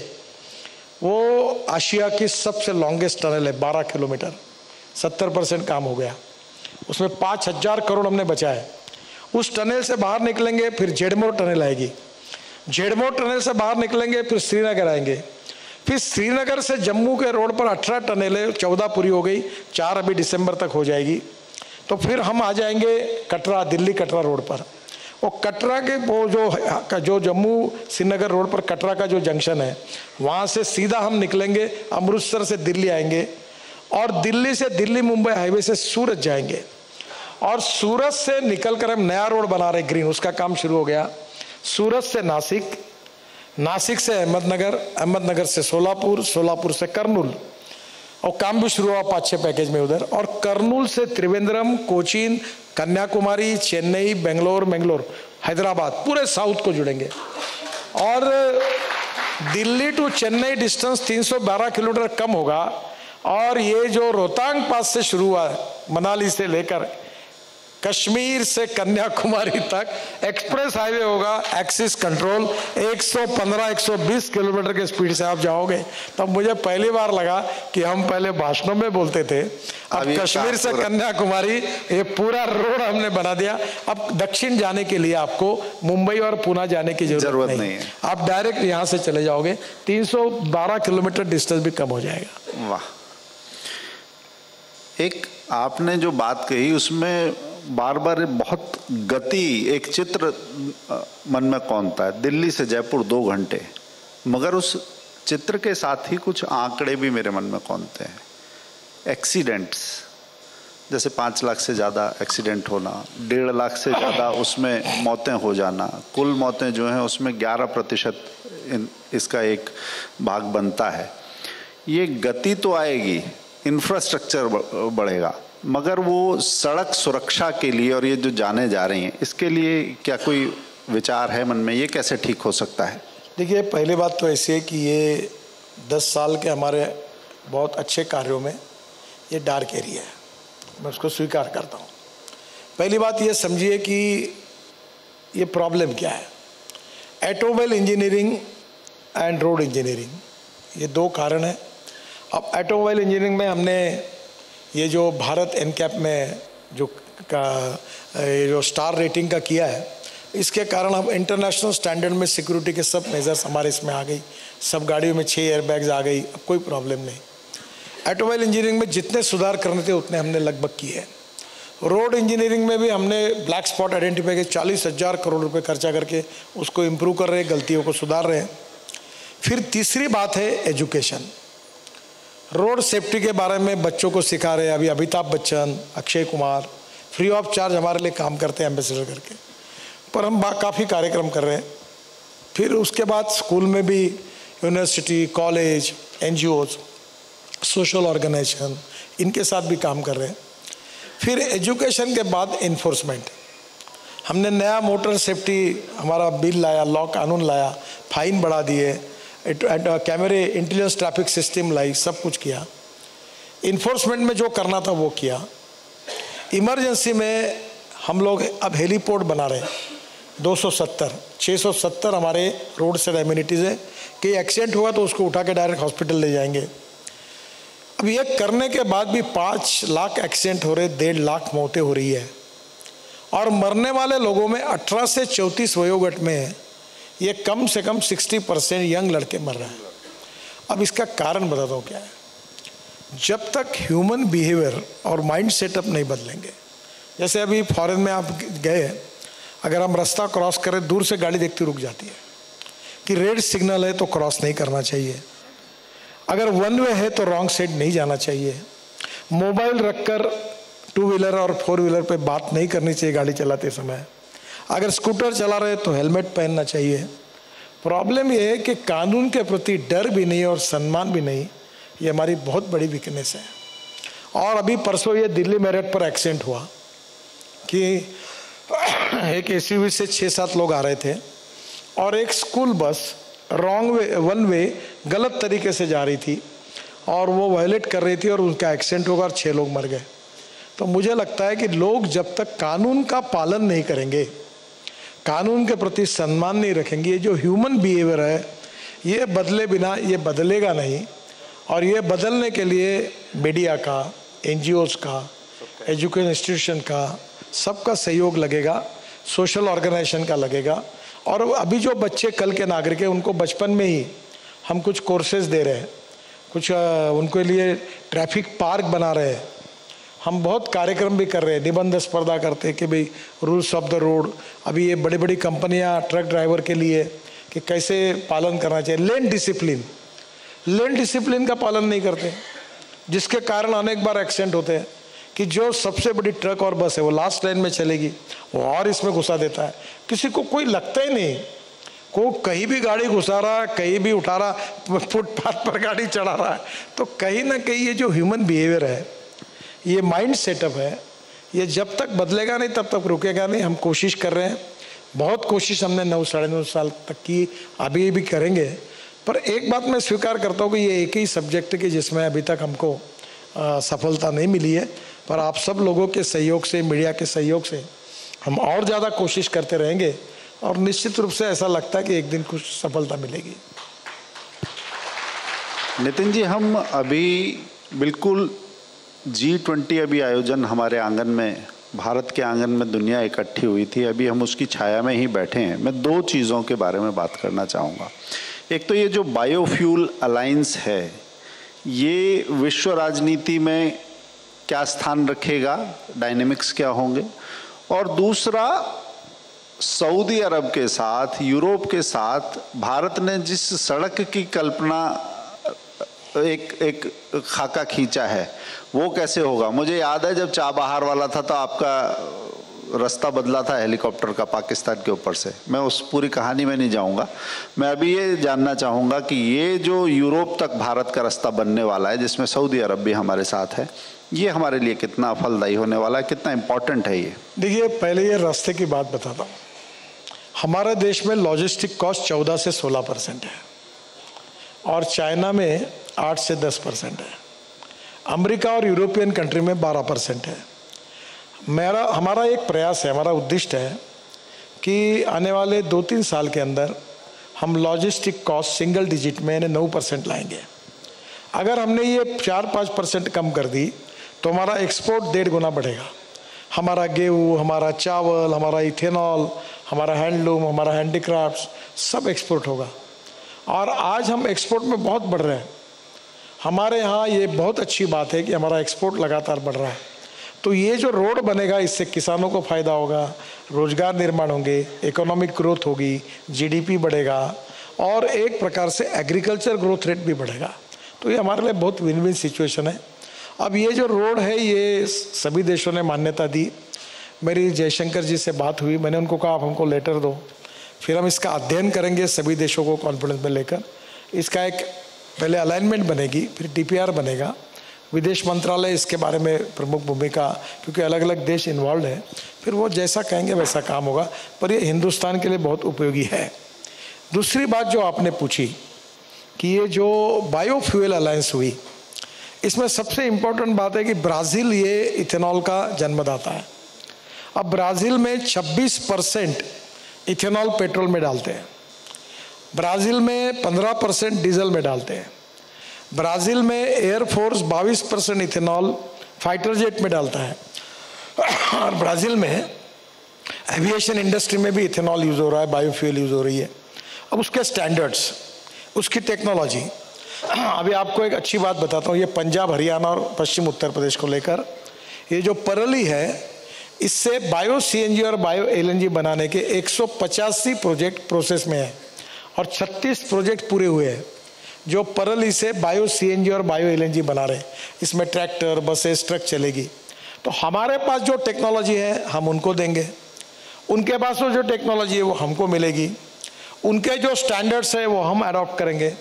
वो आशिया की सबसे लॉन्गेस्ट टनल है, 12 किलोमीटर, 70% काम हो गया। उसमें 5000 करोड़ हमने बचाए। उस टनल से बाहर निकलेंगे, फिर जेडमोर टनल आएगी। जेडमोर टनल से बाहर निकलेंगे, फिर श्रीनगर आएंगे। फिर श्रीनगर से जम्मू के रोड पर 18 टनल है, 14 पूरी हो गई, 4 अभी दिसंबर तक हो जाएगी। तो फिर हम आ जाएंगे कटरा, दिल्ली कटरा रोड पर। और कटरा के वो जो जम्मू श्रीनगर रोड पर कटरा का जो जंक्शन है, वहाँ से सीधा हम निकलेंगे, अमृतसर से दिल्ली आएंगे, और दिल्ली से दिल्ली मुंबई हाईवे से सूरत जाएंगे। और सूरत से निकलकर हम नया रोड बना रहे ग्रीन, उसका काम शुरू हो गया। सूरत से नासिक, नासिक से अहमदनगर, अहमदनगर से सोलापुर, सोलापुर से कर्नूल, और काम भी शुरू हुआ 5-6 पैकेज में उधर। और कर्नूल से त्रिवेंद्रम, कोचीन, कन्याकुमारी, चेन्नई, बेंगलोर, हैदराबाद, पूरे साउथ को जुड़ेंगे। और Delhi to Chennai distance 312 kilometre कम होगा। और ये जो रोहतांग पास से शुरू हुआ मनाली से लेकर कश्मीर से कन्याकुमारी तक एक्सप्रेस हाईवे होगा, एक्सिस कंट्रोल, 115-120 किलोमीटर के स्पीड से आप जाओगे। तब मुझे पहली बार लगा कि हम पहले भाषणों में बोलते थे, अब कश्मीर से कन्याकुमारी ये पूरा रोड हमने बना दिया। अब दक्षिण जाने के लिए आपको मुंबई और पुणे जाने की जरूरत नहीं है, आप डायरेक्ट यहाँ से चले जाओगे, 312 किलोमीटर डिस्टेंस भी कम हो जाएगा। वाह, एक आपने जो बात कही उसमें बार बार बहुत गति, एक चित्र मन में कौंधता है। दिल्ली से जयपुर 2 घंटे, मगर उस चित्र के साथ ही कुछ आंकड़े भी मेरे मन में कौंधते हैं। एक्सीडेंट्स, जैसे 5 लाख से ज़्यादा एक्सीडेंट होना, 1.5 लाख से ज़्यादा उसमें मौतें हो जाना, कुल मौतें जो हैं उसमें 11% इसका एक भाग बनता है। ये गति तो आएगी, इंफ्रास्ट्रक्चर बढ़ेगा, मगर वो सड़क सुरक्षा के लिए और ये जो जाने जा रही हैं, इसके लिए क्या कोई विचार है मन में, ये कैसे ठीक हो सकता है? देखिए, पहली बात तो ऐसी है कि ये 10 साल के हमारे बहुत अच्छे कार्यों में ये डार्क एरिया है, मैं उसको स्वीकार करता हूँ। पहली बात ये समझिए कि ये प्रॉब्लम क्या है। Automobile engineering and road engineering, ये 2 कारण हैं। अब ऑटोमोबाइल इंजीनियरिंग में हमने ये जो भारत एनकैप में जो स्टार रेटिंग का किया है, इसके कारण हम इंटरनेशनल स्टैंडर्ड में सिक्योरिटी के सब मेजर्स हमारे इसमें आ गई, सब गाड़ियों में 6 एयरबैग्स आ गई, अब कोई प्रॉब्लम नहीं। ऑटोमोबाइल इंजीनियरिंग में जितने सुधार करने थे उतने हमने लगभग किए। रोड इंजीनियरिंग में भी हमने ब्लैक स्पॉट आइडेंटिफाई के 40,000 करोड़ रुपए खर्चा करके उसको इम्प्रूव कर रहे हैं, गलतियों को सुधार रहे हैं। फिर तीसरी बात है एजुकेशन। रोड सेफ्टी के बारे में बच्चों को सिखा रहे हैं। अभी Amitabh Bachchan, Akshay Kumar free of charge हमारे लिए काम करते हैं एम्बेसडर करके, पर हम काफ़ी कार्यक्रम कर रहे हैं। फिर उसके बाद स्कूल में भी university, college, NGOs, social organisation, इनके साथ भी काम कर रहे हैं। फिर एजुकेशन के बाद इन्फोर्समेंट, हमने नया मोटर सेफ्टी हमारा बिल लाया, लॉ कानून लाया, फाइन बढ़ा दिए, कैमरे, इंटेलिजेंस ट्रैफिक सिस्टम लाई, सब कुछ किया। इन्फोर्समेंट में जो करना था वो किया। इमरजेंसी में हम लोग अब हेलीपोर्ट बना रहे हैं 270, 670 हमारे रोड से एमिनिटीज़ है कि एक्सीडेंट हुआ तो उसको उठा के डायरेक्ट हॉस्पिटल ले जाएंगे। अब ये करने के बाद भी 5 लाख एक्सीडेंट हो रहे, 1.5 लाख मौतें हो रही है, और मरने वाले लोगों में 18 से 34 वयोगट में ये कम से कम 60% यंग लड़के मर रहे हैं। अब इसका कारण बताता हूँ क्या है। जब तक ह्यूमन बिहेवियर और माइंड सेटअप नहीं बदलेंगे, जैसे अभी फॉरेन में आप गए, अगर हम रास्ता क्रॉस करें, दूर से गाड़ी देखती रुक जाती है कि रेड सिग्नल है तो क्रॉस नहीं करना चाहिए, अगर वन वे है तो रॉन्ग साइड नहीं जाना चाहिए, मोबाइल रखकर 2 व्हीलर और 4 व्हीलर पे बात नहीं करनी चाहिए गाड़ी चलाते समय, अगर स्कूटर चला रहे तो हेलमेट पहनना चाहिए। प्रॉब्लम ये है कि कानून के प्रति डर भी नहीं और सम्मान भी नहीं, ये हमारी बहुत बड़ी वीकनेस है। और अभी परसों ये दिल्ली मेरठ पर एक्सीडेंट हुआ कि एक एसयूवी से 6-7 लोग आ रहे थे और एक school bus wrong way, one way गलत तरीके से जा रही थी और वो वायलेट कर रही थी और उनका एक्सीडेंट होगा और 6 लोग मर गए। तो मुझे लगता है कि लोग जब तक कानून का पालन नहीं करेंगे, कानून के प्रति सम्मान नहीं रखेंगे, ये जो ह्यूमन बिहेवियर है ये बदले बिना ये बदलेगा नहीं। और ये बदलने के लिए मीडिया का, NGOs का, एजुकेशन इंस्टीट्यूशन का, सबका सहयोग लगेगा, सोशल ऑर्गेनाइजेशन का लगेगा। और अभी जो बच्चे कल के नागरिक हैं उनको बचपन में ही हम कुछ कोर्सेज दे रहे हैं, कुछ उनके लिए ट्रैफिक पार्क बना रहे हैं, हम बहुत कार्यक्रम भी कर रहे हैं, निबंध स्पर्धा करते हैं कि भाई रूल्स ऑफ द रोड। अभी ये बड़ी बड़ी कंपनियां ट्रक ड्राइवर के लिए कि कैसे पालन करना चाहिए, लेन डिसिप्लिन का पालन नहीं करते, जिसके कारण अनेक बार एक्सीडेंट होते हैं कि जो सबसे बड़ी ट्रक और बस है वो लास्ट लाइन में चलेगी, वो और इसमें घुसा देता है, किसी को कोई लगता ही नहीं, को कहीं भी गाड़ी घुसा रहा है, कहीं भी उठा रहा, फुटपाथ पर गाड़ी चढ़ा रहा है। तो कहीं ना कहीं ये जो ह्यूमन बिहेवियर है, ये माइंड सेटअप है, ये जब तक बदलेगा नहीं तब तक रुकेगा नहीं। हम कोशिश कर रहे हैं, बहुत कोशिश हमने 9-9.5 साल तक की, अभी भी करेंगे। पर एक बात मैं स्वीकार करता हूँ कि ये एक ही सब्जेक्ट की जिसमें अभी तक हमको सफलता नहीं मिली है, पर आप सब लोगों के सहयोग से, मीडिया के सहयोग से हम और ज़्यादा कोशिश करते रहेंगे और निश्चित रूप से ऐसा लगता है कि एक दिन कुछ सफलता मिलेगी। नितिन जी, हम अभी बिल्कुल G20 अभी आयोजन हमारे आंगन में, भारत के आंगन में दुनिया इकट्ठी हुई थी, अभी हम उसकी छाया में ही बैठे हैं। मैं 2 चीज़ों के बारे में बात करना चाहूँगा। एक तो ये जो बायोफ्यूल अलायंस है, ये विश्व राजनीति में क्या स्थान रखेगा, डायनेमिक्स क्या होंगे, और दूसरा सऊदी अरब के साथ, यूरोप के साथ भारत ने जिस सड़क की कल्पना एक खाका खींचा है वो कैसे होगा। मुझे याद है जब चाबहार वाला था तो आपका रास्ता बदला था हेलीकॉप्टर का पाकिस्तान के ऊपर से। मैं उस पूरी कहानी में नहीं जाऊंगा, मैं अभी ये जानना चाहूँगा कि ये जो यूरोप तक भारत का रास्ता बनने वाला है, जिसमें सऊदी अरब भी हमारे साथ है, ये हमारे लिए कितना फलदायी होने वाला है, कितना इम्पोर्टेंट है ये। देखिए, पहले ये रास्ते की बात बताता हूँ। हमारे देश में लॉजिस्टिक कॉस्ट 14 से 16% है और चाइना में 8 से 10% है, अमेरिका और यूरोपियन कंट्री में 12% है। हमारा एक प्रयास है, हमारा उद्देश्य है कि आने वाले 2-3 साल के अंदर हम लॉजिस्टिक कॉस्ट सिंगल डिजिट में 9% लाएंगे। अगर हमने ये 4-5% कम कर दी तो हमारा एक्सपोर्ट 1.5 गुना बढ़ेगा। हमारा गेहूँ, हमारा चावल, हमारा इथेनॉल, हमारा हैंडलूम, हमारा हैंडीक्राफ्ट्स सब एक्सपोर्ट होगा। और आज हम एक्सपोर्ट में बहुत बढ़ रहे हैं। हमारे यहाँ ये बहुत अच्छी बात है कि हमारा एक्सपोर्ट लगातार बढ़ रहा है। तो ये जो रोड बनेगा, इससे किसानों को फ़ायदा होगा, रोजगार निर्माण होंगे, इकोनॉमिक ग्रोथ होगी, GDP बढ़ेगा और एक प्रकार से एग्रीकल्चर ग्रोथ रेट भी बढ़ेगा। तो ये हमारे लिए बहुत विन विन सिचुएशन है। अब ये जो रोड है ये सभी देशों ने मान्यता दी। मेरी जयशंकर जी से बात हुई, मैंने उनको कहा आप हमको लेटर दो, फिर हम इसका अध्ययन करेंगे सभी देशों को कॉन्फिडेंस में लेकर। इसका एक पहले अलाइनमेंट बनेगी, फिर DPR बनेगा, विदेश मंत्रालय इसके बारे में प्रमुख भूमिका, क्योंकि अलग अलग देश इन्वॉल्व है, फिर वो जैसा कहेंगे वैसा काम होगा। पर ये हिंदुस्तान के लिए बहुत उपयोगी है। दूसरी बात जो आपने पूछी कि ये जो बायोफ्यूल अलायंस हुई, इसमें सबसे इम्पोर्टेंट बात है कि ब्राज़ील ये इथेनॉल का जन्मदाता है। अब ब्राज़ील में 26% इथेनॉल पेट्रोल में डालते हैं, ब्राज़ील में 15% डीजल में डालते हैं, ब्राज़ील में एयरफोर्स 22% इथेनॉल फाइटर जेट में डालता है, और ब्राज़ील में एविएशन इंडस्ट्री में भी इथेनॉल यूज़ हो रहा है, बायोफ्यूल यूज़ हो रही है। अब उसके स्टैंडर्ड्स, उसकी टेक्नोलॉजी, अभी आपको एक अच्छी बात बताता हूँ। ये पंजाब, हरियाणा और पश्चिम उत्तर प्रदेश को लेकर ये जो परली है, इससे बायो सीएनजी और बायो एलएनजी बनाने के 185 प्रोजेक्ट प्रोसेस में है और 36 प्रोजेक्ट पूरे हुए हैं जो परली से बायो सीएनजी और बायो एलएनजी बना रहे हैं। इसमें ट्रैक्टर, बसेस, ट्रक चलेगी। तो हमारे पास जो टेक्नोलॉजी है हम उनको देंगे, उनके पास जो टेक्नोलॉजी है वो हमको मिलेगी, उनके जो स्टैंडर्ड्स है वो हम अडॉप्ट करेंगे,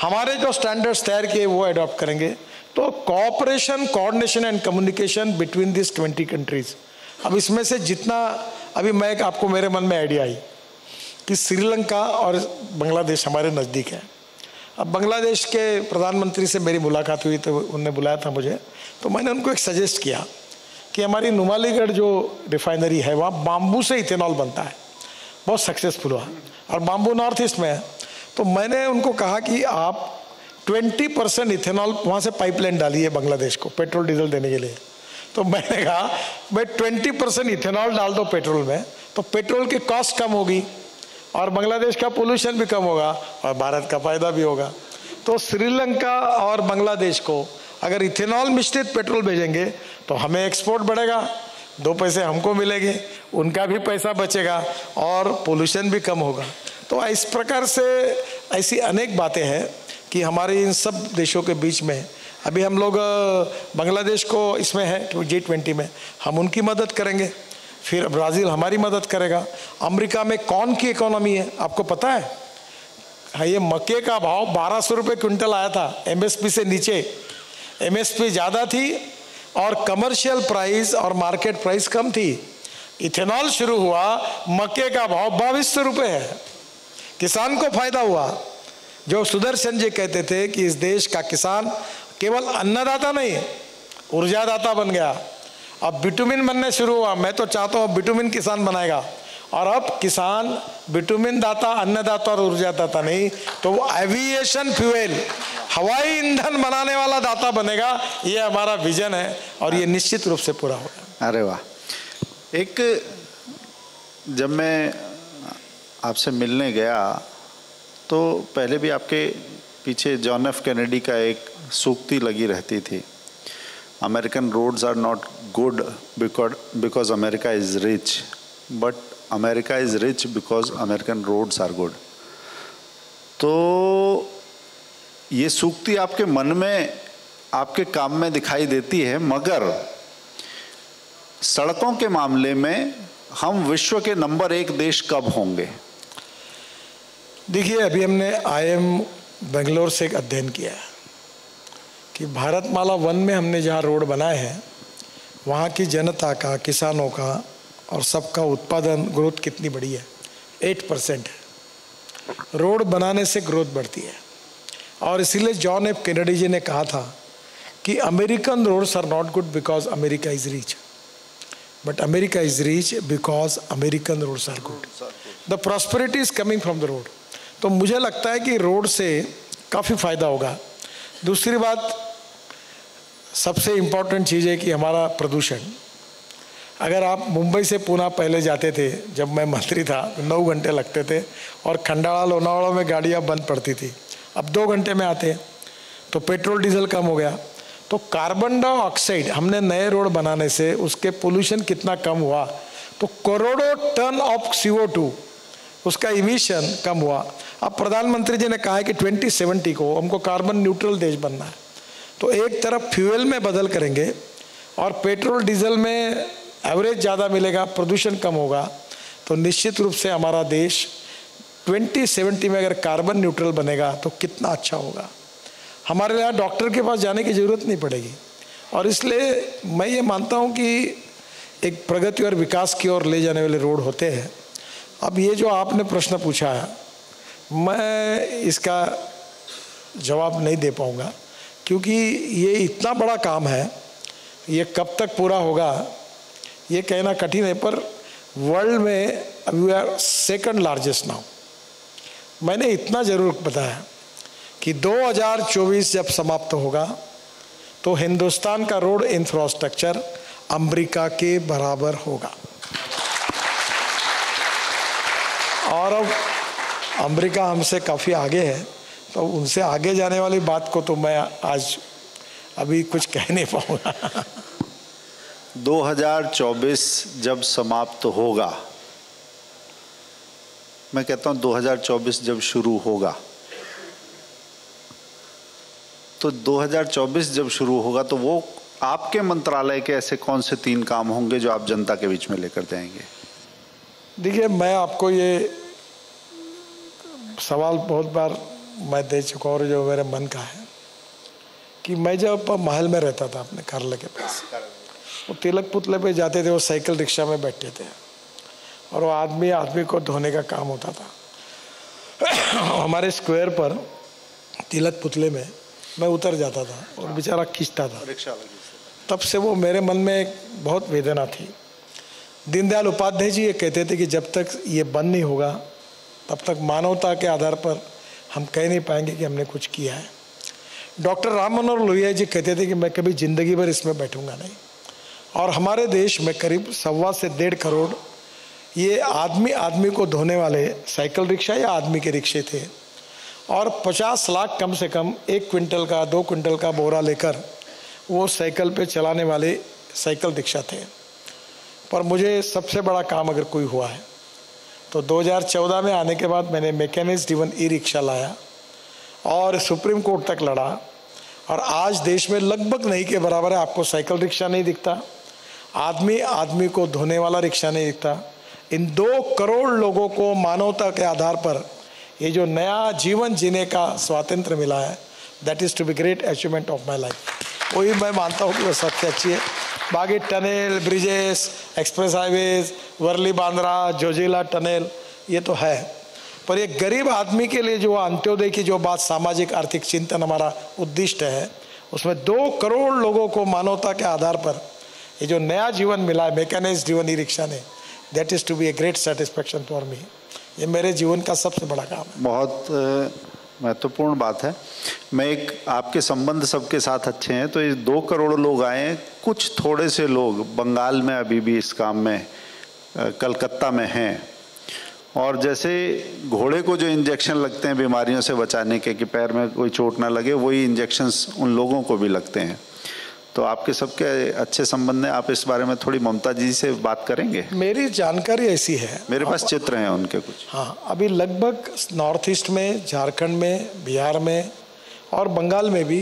हमारे जो स्टैंडर्ड्स तैयार किए वो अडॉप्ट करेंगे। तो cooperation, coordination and communication between this 20 countries. अब इसमें से जितना, अभी मैं आपको मेरे मन में आइडिया आई कि श्रीलंका और बांग्लादेश हमारे नज़दीक है। अब बांग्लादेश के प्रधानमंत्री से मेरी मुलाकात हुई तो उन्होंने बुलाया था मुझे, तो मैंने उनको एक सजेस्ट किया कि हमारी नुमालीगढ़ जो रिफाइनरी है वहाँ बाम्बू से इथेनॉल बनता है, बहुत सक्सेसफुल हुआ, और बाम्बू नॉर्थ ईस्ट में है। तो मैंने उनको कहा कि आप 20% इथेनॉल वहाँ से पाइपलाइन डालिए बांग्लादेश को पेट्रोल डीजल देने के लिए। तो मैंने कहा भाई 20% इथेनॉल डाल दो पेट्रोल में, तो पेट्रोल की कॉस्ट कम होगी और बांग्लादेश का पोल्यूशन भी कम होगा और भारत का फायदा भी होगा। तो श्रीलंका और बांग्लादेश को अगर इथेनॉल मिश्रित पेट्रोल भेजेंगे तो हमें एक्सपोर्ट बढ़ेगा, 2 पैसे हमको मिलेंगे, उनका भी पैसा बचेगा और पोल्यूशन भी कम होगा। तो इस प्रकार से ऐसी अनेक बातें हैं कि हमारे इन सब देशों के बीच में अभी हम लोग बांग्लादेश को इसमें है कि G20 में हम उनकी मदद करेंगे, फिर ब्राज़ील हमारी मदद करेगा। अमेरिका में कॉर्न की इकोनॉमी है, आपको पता है? हाँ, ये मक्के का भाव 1200 रुपये क्विंटल आया था, एमएसपी से नीचे। एमएसपी ज़्यादा थी और कमर्शियल प्राइस और मार्केट प्राइस कम थी। इथेनॉल शुरू हुआ, मक्के का भाव 2200 रुपये है, किसान को फायदा हुआ। जो सुदर्शन जी कहते थे कि इस देश का किसान केवल अन्नदाता नहीं ऊर्जादाता बन गया। अब बिटुमिन बनने शुरू हुआ, मैं तो चाहता हूँ बिटुमिन किसान बनाएगा, और अब किसान बिटुमिन दाता, अन्नदाता और ऊर्जादाता नहीं, तो वो एविएशन फ्यूल, हवाई ईंधन बनाने वाला दाता बनेगा। ये हमारा विजन है और ये निश्चित रूप से पूरा होगा। अरे वाह। एक, जब मैं आपसे मिलने गया तो पहले भी आपके पीछे जॉन एफ कैनेडी का एक सूक्ति लगी रहती थी, American roads are not good because America is rich, but America is rich because American roads are good. तो ये सूक्ति आपके मन में, आपके काम में दिखाई देती है, मगर सड़कों के मामले में हम विश्व के नंबर 1 देश कब होंगे? देखिए, अभी हमने IIM बेंगलोर से एक अध्ययन किया है कि भारतमाला 1 में हमने जहाँ रोड बनाए हैं वहाँ की जनता का, किसानों का और सबका उत्पादन ग्रोथ कितनी बड़ी है, 8% है। रोड बनाने से ग्रोथ बढ़ती है, और इसीलिए जॉन एफ कैनेडी जी ने कहा था कि American roads are not good because America is rich, but America is rich because American roads are good. The prosperity is coming from the road. तो मुझे लगता है कि रोड से काफ़ी फायदा होगा। दूसरी बात, सबसे इम्पॉर्टेंट चीज़ है कि हमारा प्रदूषण। अगर आप मुंबई से पुणे पहले जाते थे, जब मैं मंत्री था, 9 घंटे लगते थे और खंडाला लोनावाड़ा में गाड़ियाँ बंद पड़ती थी, अब 2 घंटे में आते हैं। तो पेट्रोल डीजल कम हो गया। तो कार्बन डाइऑक्साइड, हमने नए रोड बनाने से उसके पोल्यूशन कितना कम हुआ, तो करोड़ों टन ऑफ CO2 उसका इमिशन कम हुआ। अब प्रधानमंत्री जी ने कहा है कि 2070 को हमको कार्बन न्यूट्रल देश बनना है। तो एक तरफ फ्यूल में बदल करेंगे और पेट्रोल डीजल में एवरेज ज़्यादा मिलेगा, प्रदूषण कम होगा, तो निश्चित रूप से हमारा देश 2070 में अगर कार्बन न्यूट्रल बनेगा तो कितना अच्छा होगा। हमारे यहाँ डॉक्टर के पास जाने की ज़रूरत नहीं पड़ेगी। और इसलिए मैं ये मानता हूँ कि एक प्रगति और विकास की ओर ले जाने वाले रोड होते हैं। अब ये जो आपने प्रश्न पूछा है मैं इसका जवाब नहीं दे पाऊँगा, क्योंकि ये इतना बड़ा काम है, ये कब तक पूरा होगा ये कहना कठिन है। पर वर्ल्ड में we are second largest now. मैंने इतना ज़रूर बताया कि 2024 जब समाप्त होगा तो हिंदुस्तान का रोड इंफ्रास्ट्रक्चर अमेरिका के बराबर होगा। और अब अमेरिका हमसे काफ़ी आगे है, तो उनसे आगे जाने वाली बात को तो मैं आज अभी कुछ कह नहीं पाऊँगा। 2024 जब समाप्त होगा, मैं कहता हूं 2024 जब शुरू होगा, तो 2024 जब शुरू होगा तो वो आपके मंत्रालय के ऐसे कौन से 3 काम होंगे जो आप जनता के बीच में लेकर जाएंगे? देखिए, मैं आपको ये सवाल बहुत बार मैं दे चुका और जो मेरे मन का है कि मैं जब महल में रहता था अपने कार्यालय के पास, वो तिलक पुतले पे जाते थे, वो साइकिल रिक्शा में बैठते थे और वो आदमी को धोने का काम होता था। हमारे स्क्वायर पर तिलक पुतले में मैं उतर जाता था और बेचारा खींचता था। तब से वो मेरे मन में एक बहुत वेदना थी। दीनदयाल उपाध्याय जी ये कहते थे कि जब तक ये बंद नहीं होगा तब तक मानवता के आधार पर हम कह नहीं पाएंगे कि हमने कुछ किया है। डॉक्टर राम मनोहर लोहिया जी कहते थे कि मैं कभी ज़िंदगी भर इसमें बैठूंगा नहीं। और हमारे देश में करीब 1.25 से 1.5 करोड़ ये आदमी को धोने वाले साइकिल रिक्शा या आदमी के रिक्शे थे, और 50 लाख कम से कम 1 क्विंटल का 2 क्विंटल का बोरा लेकर वो साइकिल पे चलाने वाले साइकिल रिक्शा थे। पर मुझे सबसे बड़ा काम अगर कोई हुआ है तो 2014 में आने के बाद मैंने मैकेनिक्स ड्रिवन ई रिक्शा लाया और सुप्रीम कोर्ट तक लड़ा, और आज देश में लगभग नहीं के बराबर है। आपको साइकिल रिक्शा नहीं दिखता, आदमी को धोने वाला रिक्शा नहीं दिखता। इन 2 करोड़ लोगों को मानवता के आधार पर ये जो नया जीवन जीने का स्वातंत्र मिला है, that is to be great achievement of my life. वही मैं मानता हूँ कि वो सबसे अच्छी है। बाकी tunnel, bridges, express highways, Worli Bandra, Zojila tunnel, ये तो है, पर ये गरीब आदमी के लिए जो अंत्योदय की जो बात, सामाजिक आर्थिक चिंतन हमारा उद्दिष्ट है, उसमें 2 करोड़ लोगों को मानवता के आधार पर ये जो नया जीवन मिला है मैकेनिक्स ड्रिवन ई रिक्शा ने, that is to be a great satisfaction for me. ये मेरे जीवन का सबसे बड़ा काम है। बहुत महत्वपूर्ण बात है। मैं एक, आपके संबंध सबके साथ अच्छे हैं, तो ये 2 करोड़ लोग आए हैं, कुछ थोड़े से लोग बंगाल में अभी भी इस काम में, कलकत्ता में हैं, और जैसे घोड़े को जो इंजेक्शन लगते हैं बीमारियों से बचाने के कि पैर में कोई चोट ना लगे, वही इंजेक्शंस उन लोगों को भी लगते हैं। तो आपके सबके अच्छे संबंध हैं, आप इस बारे में थोड़ी ममता जी से बात करेंगे? मेरी जानकारी ऐसी है, मेरे पास चित्र हैं उनके कुछ। हाँ, अभी लगभग नॉर्थ ईस्ट में, झारखंड में, बिहार में और बंगाल में भी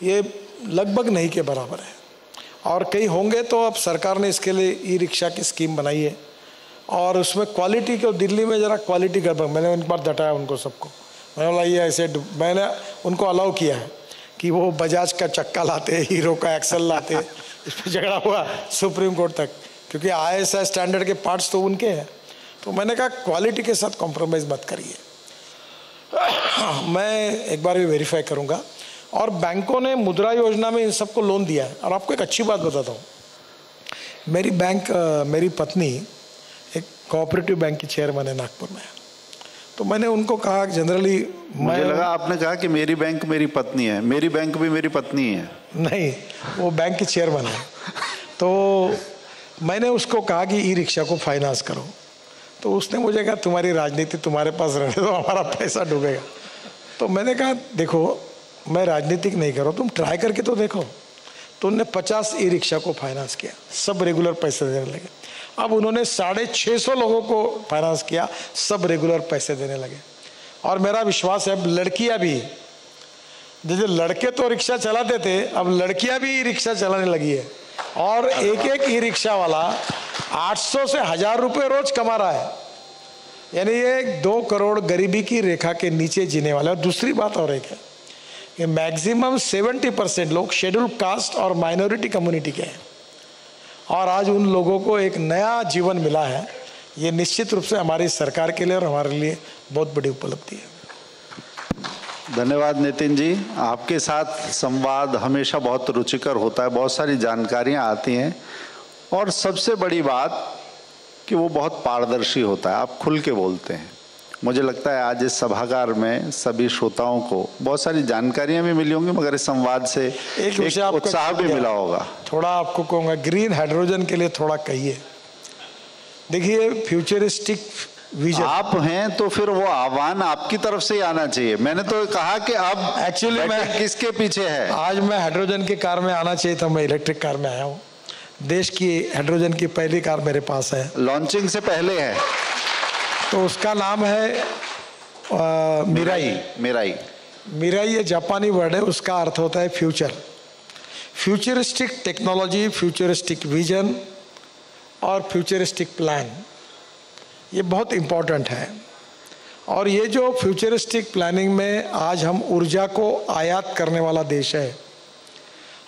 ये लगभग नहीं के बराबर है, और कई होंगे। तो अब सरकार ने इसके लिए ई रिक्शा की स्कीम बनाई है, और उसमें क्वालिटी को, दिल्ली में ज़रा क्वालिटी गड़बड़, मैंने एक बार डटाया उनको सबको, मैंने बोला ये ऐसे, मैंने उनको अलाउ किया है कि वो बजाज का चक्का लाते, हीरो का एक्सल लाते। इस पर झगड़ा हुआ सुप्रीम कोर्ट तक, क्योंकि ISI स्टैंडर्ड के पार्ट्स तो उनके हैं। तो मैंने कहा क्वालिटी के साथ कॉम्प्रोमाइज़ मत करिए। मैं एक बार भी वेरीफाई करूँगा। और बैंकों ने मुद्रा योजना में इन सबको लोन दिया है। और आपको एक अच्छी बात बताता हूँ, मेरी पत्नी एक कोऑपरेटिव बैंक की चेयरमैन है नागपुर में। तो मैंने उनको कहा, जनरली मुझे लगा आपने कहा कि मेरी बैंक मेरी पत्नी है, मेरी बैंक भी मेरी पत्नी है। नहीं, वो बैंक की चेयरमैन है। तो मैंने उसको कहा कि ई रिक्शा को फाइनेंस करो, तो उसने मुझे कहा तुम्हारी राजनीति तुम्हारे पास रहने दो, हमारा पैसा डूबेगा। तो मैंने कहा देखो, मैं राजनीतिक नहीं कर रहा, तुम ट्राई करके तो देखो। तो उन्होंने 50 ई रिक्शा को फाइनेंस किया, सब रेगुलर पैसे देने लगे। अब उन्होंने 650 लोगों को फाइनेंस किया, सब रेगुलर पैसे देने लगे। और मेरा विश्वास है अब लड़कियां भी, जैसे लड़के तो रिक्शा चलाते थे, अब लड़कियां भी ई रिक्शा चलाने लगी है, और एक ई रिक्शा वाला 800 से 1000 रुपये रोज कमा रहा है। यानी ये 2 करोड़ गरीबी की रेखा के नीचे जीने वाले। और दूसरी बात और एक है कि मैक्सिमम 70% लोग शेड्यूल कास्ट और माइनॉरिटी कम्युनिटी के हैं, और आज उन लोगों को एक नया जीवन मिला है। ये निश्चित रूप से हमारी सरकार के लिए और हमारे लिए बहुत बड़ी उपलब्धि है। धन्यवाद नितिन जी। आपके साथ संवाद हमेशा बहुत रुचिकर होता है, बहुत सारी जानकारियां आती हैं और सबसे बड़ी बात कि वो बहुत पारदर्शी होता है, आप खुल के बोलते हैं। मुझे लगता है आज इस सभागार में सभी श्रोताओं को बहुत सारी जानकारियां भी मिली होंगी, मगर इस संवाद से एक उत्साह भी मिला होगा। थोड़ा आपको कहूँगा ग्रीन हाइड्रोजन के लिए थोड़ा कहिए। देखिए फ्यूचरिस्टिक विजन आप हैं तो फिर वो आह्वान आपकी तरफ से ही आना चाहिए। मैंने तो कहा कि अब एक्चुअली मैं किसके पीछे है। आज मैं हाइड्रोजन की कार में आना चाहिए था, मैं इलेक्ट्रिक कार में आया हूँ। देश की हाइड्रोजन की पहली कार मेरे पास है, लॉन्चिंग से पहले है। तो उसका नाम है मिराई। मिराई ये जापानी वर्ड है, उसका अर्थ होता है future. Futuristic technology, futuristic vision और फ्यूचरिस्टिक प्लान, ये बहुत इम्पोर्टेंट है। और ये जो फ्यूचरिस्टिक प्लानिंग में आज हम ऊर्जा को आयात करने वाला देश है,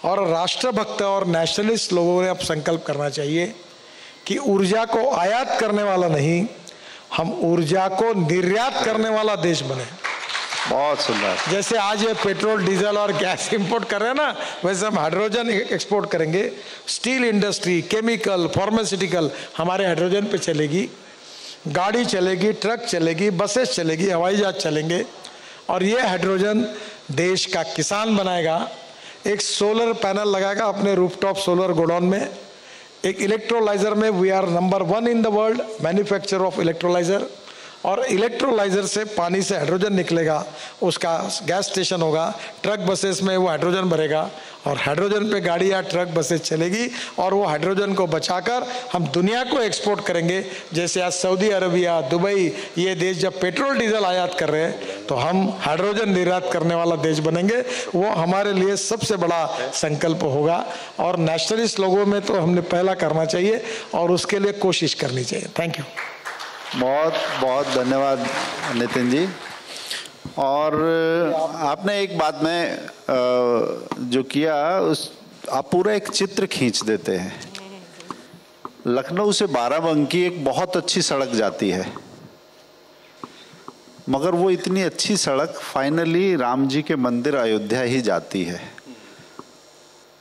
और राष्ट्रभक्त और नेशनलिस्ट लोगों ने अब संकल्प करना चाहिए कि ऊर्जा को आयात करने वाला नहीं, हम ऊर्जा को निर्यात करने वाला देश बने। बहुत सुंदर। जैसे आज ये पेट्रोल, डीजल और गैस इंपोर्ट कर रहे हैं ना, वैसे हम हाइड्रोजन एक्सपोर्ट करेंगे। स्टील इंडस्ट्री, केमिकल, फार्मास्यूटिकल हमारे हाइड्रोजन पे चलेगी। गाड़ी चलेगी, ट्रक चलेगी, बसेस चलेगी, हवाई जहाज चलेंगे। और ये हाइड्रोजन देश का किसान बनाएगा, एक सोलर पैनल लगाएगा अपने रूफटॉप सोलर गोडाउन में, एक इलेक्ट्रोलाइजर में we are number 1 in the world manufacture of electrolyser. और इलेक्ट्रोलाइजर से पानी से हाइड्रोजन निकलेगा, उसका गैस स्टेशन होगा, ट्रक बसेस में वो हाइड्रोजन भरेगा और हाइड्रोजन पे गाड़ी या ट्रक बसेस चलेगी और वो हाइड्रोजन को बचाकर हम दुनिया को एक्सपोर्ट करेंगे। जैसे आज सऊदी अरबिया, दुबई, ये देश जब पेट्रोल डीजल आयात कर रहे हैं तो हम हाइड्रोजन निर्यात करने वाला देश बनेंगे। वो हमारे लिए सबसे बड़ा संकल्प होगा और नेशनलिस्ट लोगों में तो हमने पहला करना चाहिए और उसके लिए कोशिश करनी चाहिए। Thank you. बहुत बहुत धन्यवाद नितिन जी। और आपने एक बात में जो किया, उस आप पूरा एक चित्र खींच देते हैं। लखनऊ से बाराबंकी एक बहुत अच्छी सड़क जाती है, मगर वो इतनी अच्छी सड़क फाइनली राम जी के मंदिर अयोध्या ही जाती है।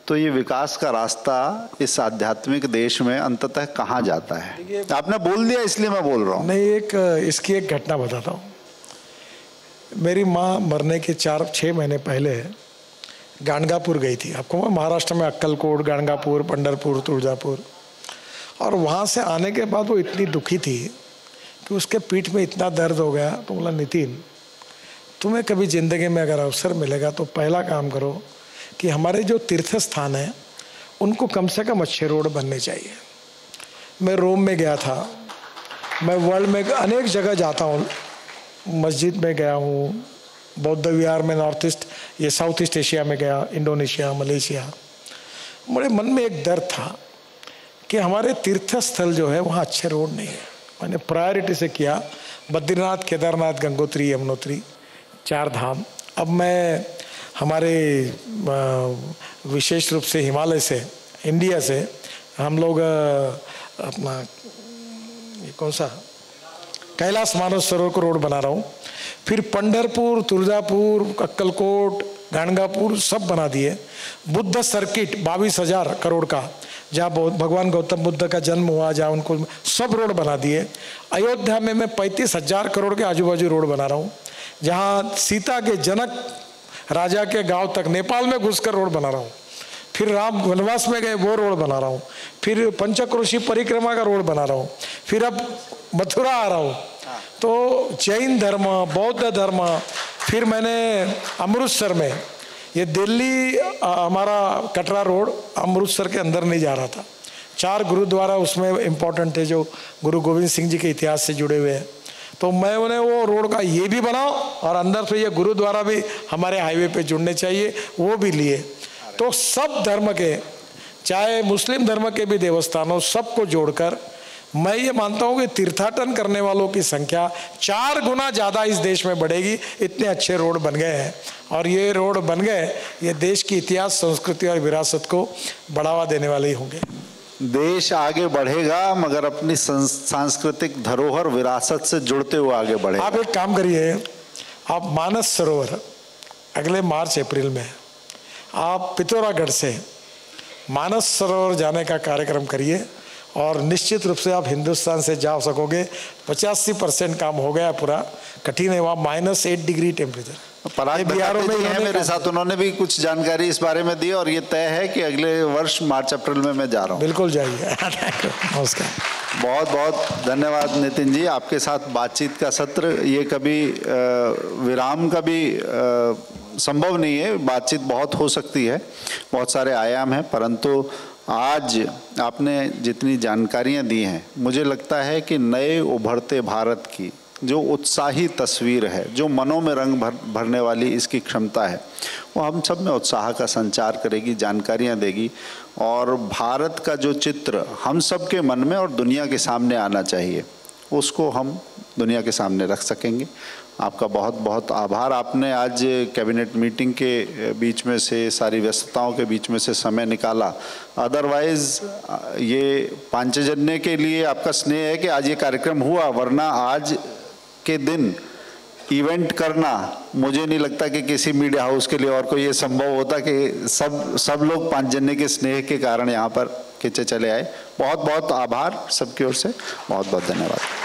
तो ये विकास का रास्ता इस आध्यात्मिक देश में अंततः कहाँ जाता है? आपने बोल दिया इसलिए मैं बोल रहा हूँ। नहीं, इसकी एक घटना बताता हूँ। मेरी माँ मरने के 4-6 महीने पहले गाणगापुर गई थी। आपको महाराष्ट्र में अक्कलकोट, गाणगापुर, पंढरपुर, तुळजापुर। और वहाँ से आने के बाद वो इतनी दुखी थी कि उसके पीठ में इतना दर्द हो गया। तो बोला, नितिन तुम्हें कभी ज़िंदगी में अगर अवसर मिलेगा तो पहला काम करो कि हमारे जो तीर्थ स्थान हैं उनको कम से कम अच्छे रोड बनने चाहिए। मैं रोम में गया था, मैं वर्ल्ड में अनेक जगह जाता हूँ, मस्जिद में गया हूँ, बौद्ध विहार में, नॉर्थ ईस्ट, ये साउथ ईस्ट एशिया में गया, इंडोनेशिया, मलेशिया। मेरे मन में एक डर था कि हमारे तीर्थ स्थल जो है वहाँ अच्छे रोड नहीं है। मैंने प्रायोरिटी से किया बद्रीनाथ, केदारनाथ, गंगोत्री, यमुनोत्री, 4 धाम। अब मैं हमारे विशेष रूप से हिमालय से, इंडिया से हम लोग अपना ये कौन सा कैलाश मानसरोवर को रोड बना रहा हूँ। फिर पंढरपुर, तुळजापुर, अक्कलकोट, गाणगापुर सब बना दिए। बुद्ध सर्किट 22,000 करोड़ का, जहाँ भगवान गौतम बुद्ध का जन्म हुआ, जहाँ उनको सब रोड बना दिए। अयोध्या में मैं 35,000 करोड़ के आजू बाजू रोड बना रहा हूँ, जहाँ सीता के जनक राजा के गांव तक नेपाल में घुसकर रोड बना रहा हूँ। फिर राम वनवास में गए, वो रोड बना रहा हूँ। फिर पंचक्रोशी परिक्रमा का रोड बना रहा हूँ। फिर अब मथुरा आ रहा हूँ। तो जैन धर्म, बौद्ध धर्म, फिर मैंने अमृतसर में, ये दिल्ली हमारा कटरा रोड अमृतसर के अंदर नहीं जा रहा था। 4 गुरुद्वारा उसमें इम्पोर्टेंट थे जो गुरु गोविंद सिंह जी के इतिहास से जुड़े हुए हैं। तो मैं उन्हें वो रोड का ये भी बनाओ और अंदर से ये गुरुद्वारा भी हमारे हाईवे पे जुड़ने चाहिए, वो भी लिए। तो सब धर्म के, चाहे मुस्लिम धर्म के भी देवस्थानों, सबको जोड़कर मैं ये मानता हूँ कि तीर्थाटन करने वालों की संख्या 4 गुना ज़्यादा इस देश में बढ़ेगी। इतने अच्छे रोड बन गए हैं और ये रोड बन गए, ये देश की इतिहास, संस्कृति और विरासत को बढ़ावा देने वाले ही होंगे। देश आगे बढ़ेगा मगर अपनी सांस्कृतिक धरोहर, विरासत से जुड़ते हुए आगे बढ़ेगा। आप एक काम करिए, आप मानस सरोवर अगले मार्च अप्रैल में आप पिथौरागढ़ से मानस सरोवर जाने का कार्यक्रम करिए और निश्चित रूप से आप हिंदुस्तान से जा सकोगे। 85% काम हो गया पूरा। कठिन है वहाँ -8 डिग्री टेम्परेचर। पराग बिहारों में है मेरे साथ, उन्होंने भी कुछ जानकारी इस बारे में दी और ये तय है कि अगले वर्ष मार्च अप्रैल में मैं जा रहा हूँ। बिल्कुल जाइए। नमस्कार। बहुत बहुत धन्यवाद नितिन जी। आपके साथ बातचीत का सत्र ये कभी विराम का भी संभव नहीं है। बातचीत बहुत हो सकती है, बहुत सारे आयाम हैं, परंतु आज आपने जितनी जानकारियां दी हैं, मुझे लगता है कि नए उभरते भारत की जो उत्साही तस्वीर है, जो मनों में रंग भरने वाली इसकी क्षमता है, वो हम सब में उत्साह का संचार करेगी, जानकारियां देगी और भारत का जो चित्र हम सब के मन में और दुनिया के सामने आना चाहिए, उसको हम दुनिया के सामने रख सकेंगे। आपका बहुत बहुत आभार। आपने आज कैबिनेट मीटिंग के बीच में से, सारी व्यस्तताओं के बीच में से समय निकाला। अदरवाइज़ ये पांचजन्य के लिए आपका स्नेह है कि आज ये कार्यक्रम हुआ, वरना आज के दिन इवेंट करना मुझे नहीं लगता कि किसी मीडिया हाउस के लिए और कोई ये संभव होता कि सब लोग पांचजन्य के स्नेह के कारण यहाँ पर खिंचे चले आए। बहुत बहुत आभार सबकी ओर से, बहुत बहुत धन्यवाद।